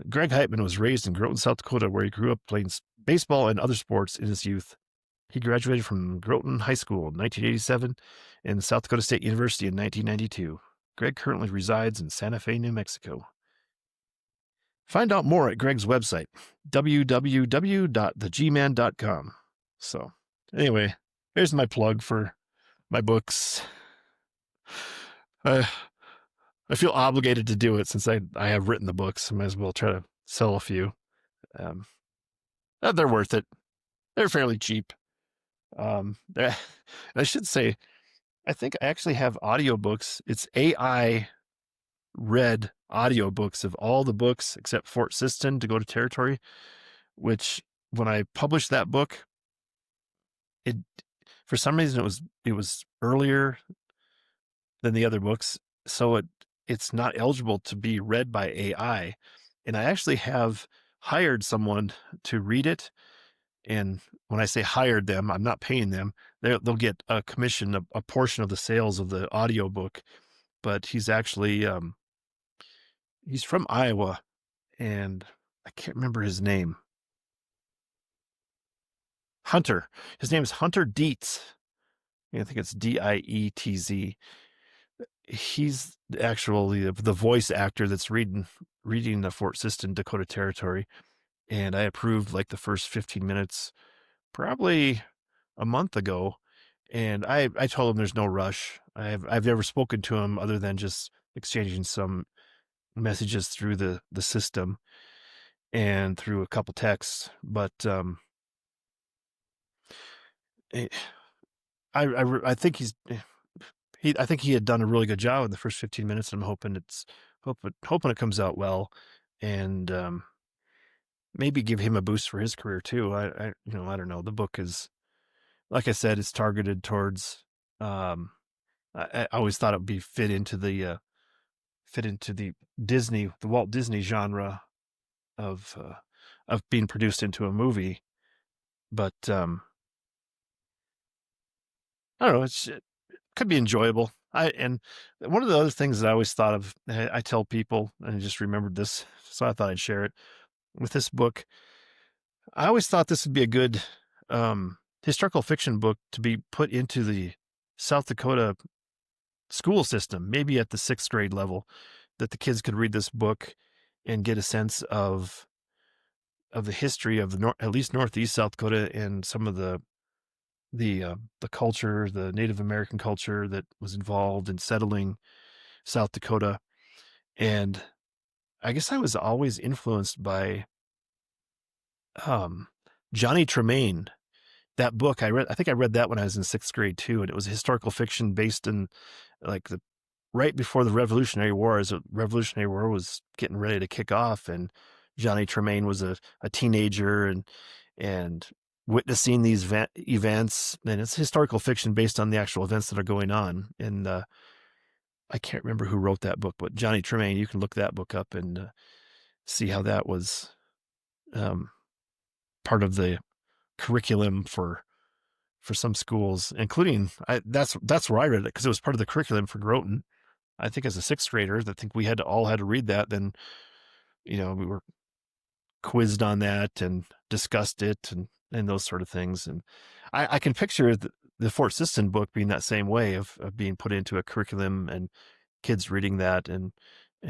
Greg Heitmann was raised in Groton, South Dakota, where he grew up playing baseball and other sports in his youth. He graduated from Groton High School in 1987 and South Dakota State University in 1992. Greg currently resides in Santa Fe, New Mexico. Find out more at Greg's website, www.thegman.com. So, anyway, here's my plug for my books. I feel obligated to do it since I have written the books. I might as well try to sell a few. They're worth it. They're fairly cheap. I should say, I think I actually have audiobooks. It's AI read audiobooks of all the books except Fort Siston to Go to Territory, which when I published that book, it for some reason it was earlier than the other books, so it's not eligible to be read by AI. And I actually have hired someone to read it. And when I say hired them, I'm not paying them. They'll get a commission, a portion of the sales of the audiobook. But he's actually he's from Iowa, and I can't remember his name. Hunter. His name is Hunter Dietz. I think it's Dietz. He's actually the voice actor that's reading the Fort Siston Dakota Territory, and I approved like the first 15 minutes probably a month ago, and I told him there's no rush. I've never spoken to him other than just exchanging some messages through the system and through a couple texts, but I think I think he had done a really good job in the first 15 minutes. And I'm hoping it comes out well, and maybe give him a boost for his career too. I don't know. The book is, like I said, it's targeted towards. I always thought it would be fit into the Walt Disney genre of being produced into a movie. But I don't know. It could be enjoyable. And one of the other things that I always thought of, I tell people, and I just remembered this, so I thought I'd share it with this book. I always thought this would be a good historical fiction book to be put into the South Dakota school system, maybe at the 6th grade level, that the kids could read this book and get a sense of the history of at least Northeast South Dakota, and some of the culture, the Native American culture that was involved in settling South Dakota. And I guess I was always influenced by Johnny Tremain. That book I think I read that when I was in 6th grade too, and it was historical fiction based in like right before the Revolutionary War, as the Revolutionary War was getting ready to kick off, and Johnny Tremain was a teenager and witnessing these events, and it's historical fiction based on the actual events that are going on. And I can't remember who wrote that book, but Johnny Tremain, you can look that book up and see how that was part of the curriculum for some schools, including that's where I read it, because it was part of the curriculum for Groton. I think as a 6th grader, I think we all had to read that. Then, we were quizzed on that and discussed it and those sort of things. And I can picture the Fort Sisson book being that same way of being put into a curriculum, and kids reading that and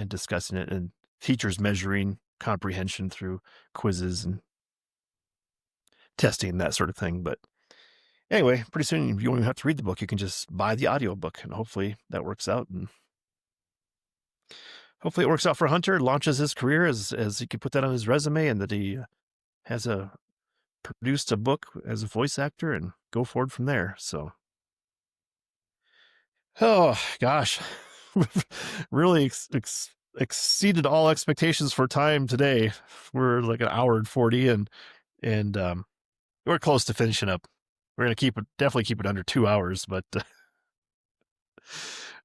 discussing it, and teachers measuring comprehension through quizzes and testing, that sort of thing. But anyway, pretty soon you won't even have to read the book. You can just buy the audiobook, and hopefully that works out. And hopefully it works out for Hunter, launches his career as he can put that on his resume, and that he has produced a book as a voice actor and go forward from there. So, oh gosh, really exceeded all expectations for time today. We're like an hour and 40, and we're close to finishing up. We're going to definitely keep it under 2 hours, but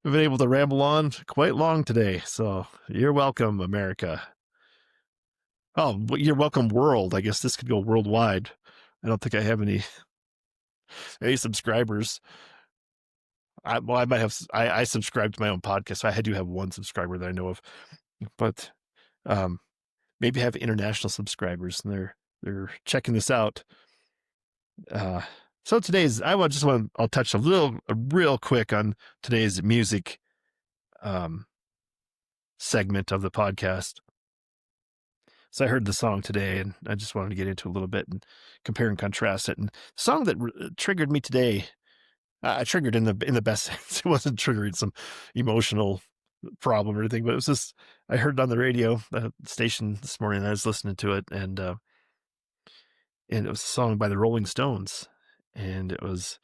we've been able to ramble on quite long today. So you're welcome, America. Oh, you're welcome, world. I guess this could go worldwide. I don't think I have any subscribers. I might have. I subscribe to my own podcast, so I do have one subscriber that I know of, but maybe I have international subscribers, and they're checking this out. So I'll touch real quick on today's music segment of the podcast. So I heard the song today, and I just wanted to get into a little bit and compare and contrast it. And the song that triggered me today, triggered in the best sense. It wasn't triggering some emotional problem or anything, but it was just, I heard it on the radio station this morning, and I was listening to it, and it was a song by the Rolling Stones, and it was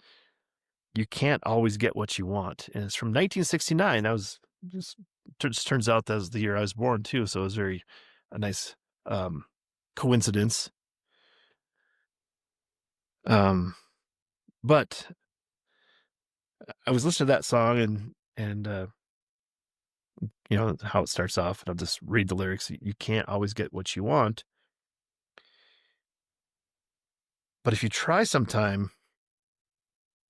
"You Can't Always Get What You Want," and it's from 1969. That was just turns out that was the year I was born too, so it was a nice coincidence. But I was listening to that song, and how it starts off, and I'll just read the lyrics. "You can't always get what you want, but if you try sometime,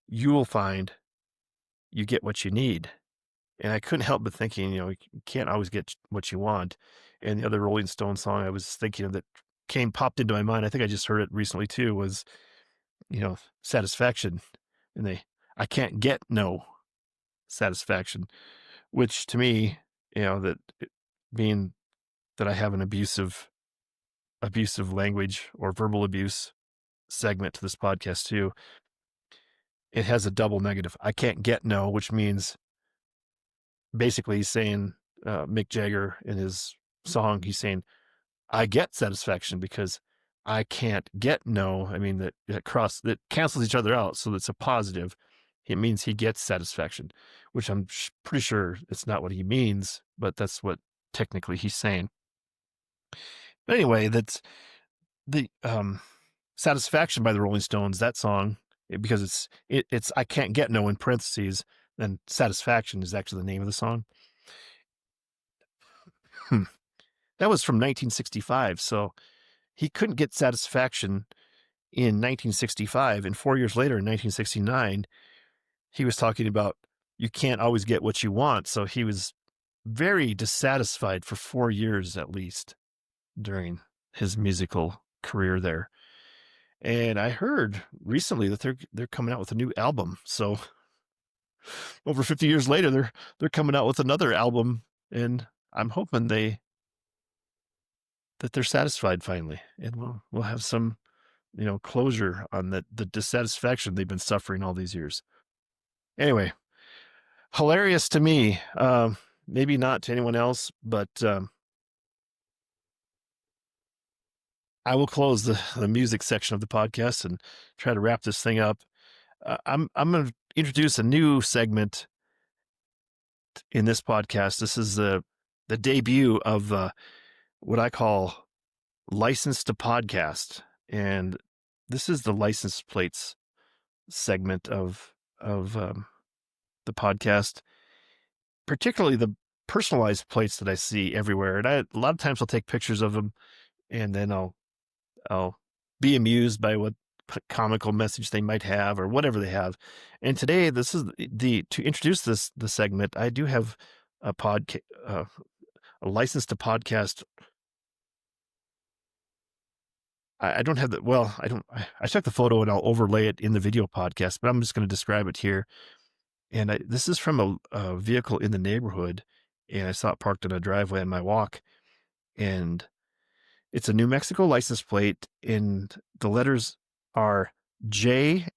you will find you get what you need." And I couldn't help but thinking, you can't always get what you want. And the other Rolling Stone song I was thinking of that popped into my mind, I think I just heard it recently too, was, Satisfaction. And I can't get no satisfaction, which to me, being that I have an abusive language or verbal abuse segment to this podcast too, it has a double negative. I can't get no, which means basically he's saying, Mick Jagger in his song, he's saying, I get satisfaction because I can't get no. I mean, that cancels each other out. So that's a positive. it means he gets satisfaction, which I'm pretty sure it's not what he means, but that's what technically he's saying. But anyway, that's the Satisfaction by the Rolling Stones, that song, because it's I Can't Get No in parentheses, and Satisfaction is actually the name of the song. That was from 1965, so he couldn't get satisfaction in 1965, and 4 years later in 1969, he was talking about you can't always get what you want, so he was very dissatisfied for 4 years at least during his musical career there. And I heard recently that they're coming out with a new album. So over 50 years later, they're coming out with another album, and I'm hoping that they're satisfied finally, and we'll have some closure on the dissatisfaction they've been suffering all these years. Anyway, hilarious to me. Maybe not to anyone else, but I will close the music section of the podcast and try to wrap this thing up. I'm going to introduce a new segment in this podcast. This is the debut of what I call License to Podcast, and this is the license plates segment of the podcast, particularly the personalized plates that I see everywhere. And a lot of times I'll take pictures of them, and then I'll be amused by what comical message they might have or whatever they have. And today, this is to introduce the segment. I do have a license to podcast. I don't have that. Well, I took the photo and I'll overlay it in the video podcast, but I'm just going to describe it here. And this is from a vehicle in the neighborhood, and I saw it parked in a driveway on my walk, and it's a New Mexico license plate, and the letters are JAMTSE.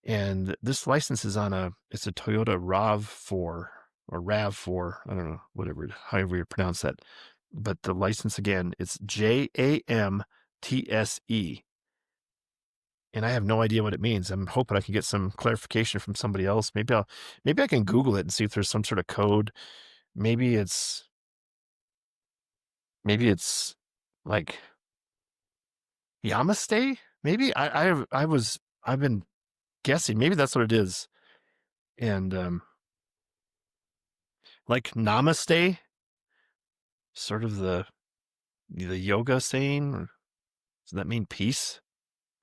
And this license is it's a Toyota RAV4 or RAV4. I don't know, however you pronounce that. But the license again, it's JAMTSE. And I have no idea what it means. I'm hoping I can get some clarification from somebody else. Maybe I can Google it and see if there's some sort of code. Maybe it's like Yamaste. Maybe I've been guessing. Maybe that's what it is. And like Namaste, sort of the yoga saying. Or does that mean peace?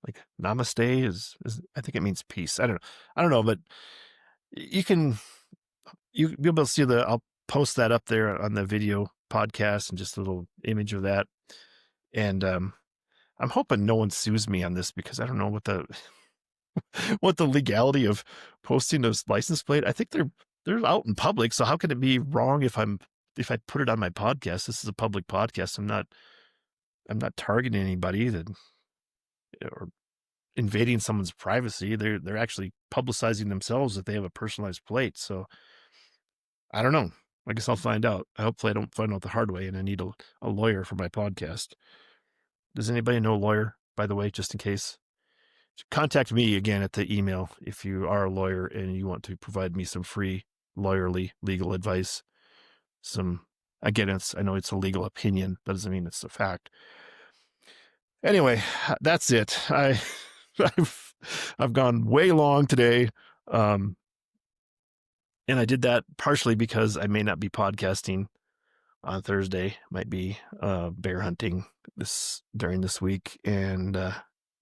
Like Namaste is I think it means peace. I don't know, but you'll be able to see I'll post that up there on the video podcast and just a little image of that. And I'm hoping no one sues me on this, because I don't know what the legality of posting a license plate. I think they're out in public, so how can it be wrong if I put it on my podcast? This is a public podcast. I'm not targeting anybody or invading someone's privacy. They're actually publicizing themselves that they have a personalized plate. So I don't know. I guess I'll find out. Hopefully I don't find out the hard way and I need a lawyer for my podcast. Does anybody know a lawyer, by the way, just in case? Contact me again at the email if you are a lawyer and you want to provide me some free lawyerly legal advice. Again, I know it's a legal opinion. That doesn't mean it's a fact. Anyway, that's it. I've gone way long today. And I did that partially because I may not be podcasting on Thursday. Might be bear hunting during this week and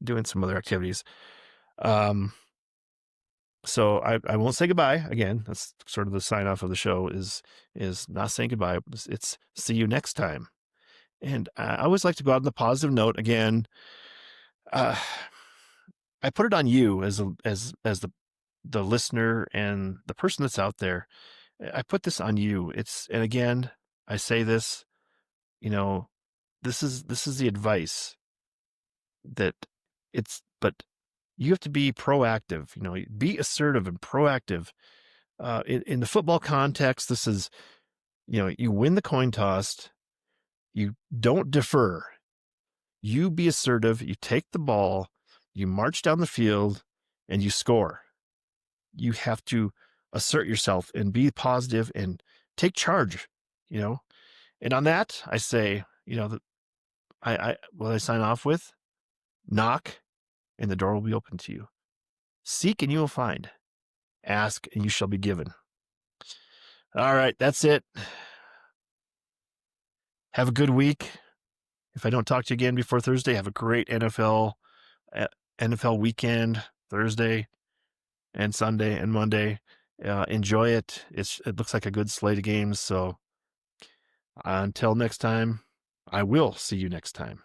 doing some other activities. So I won't say goodbye again. That's sort of the sign off of the show is not saying goodbye. It's see you next time. And I always like to go out on the positive note again. I put it on you as the listener and the person that's out there. I put this on you. And again, I say this, this is the advice but you have to be proactive, be assertive and proactive. In the football context, this is, you win the coin toss, you don't defer, you be assertive, you take the ball, You march down the field and you score. You have to assert yourself and be positive and take charge, you know? And on that, I say, what I sign off with, knock and the door will be open to you. Seek and you will find. Ask and you shall be given. All right, that's it. Have a good week. If I don't talk to you again before Thursday, have a great NFL weekend, Thursday and Sunday and Monday. Enjoy it. It looks like a good slate of games. So until next time, I will see you next time.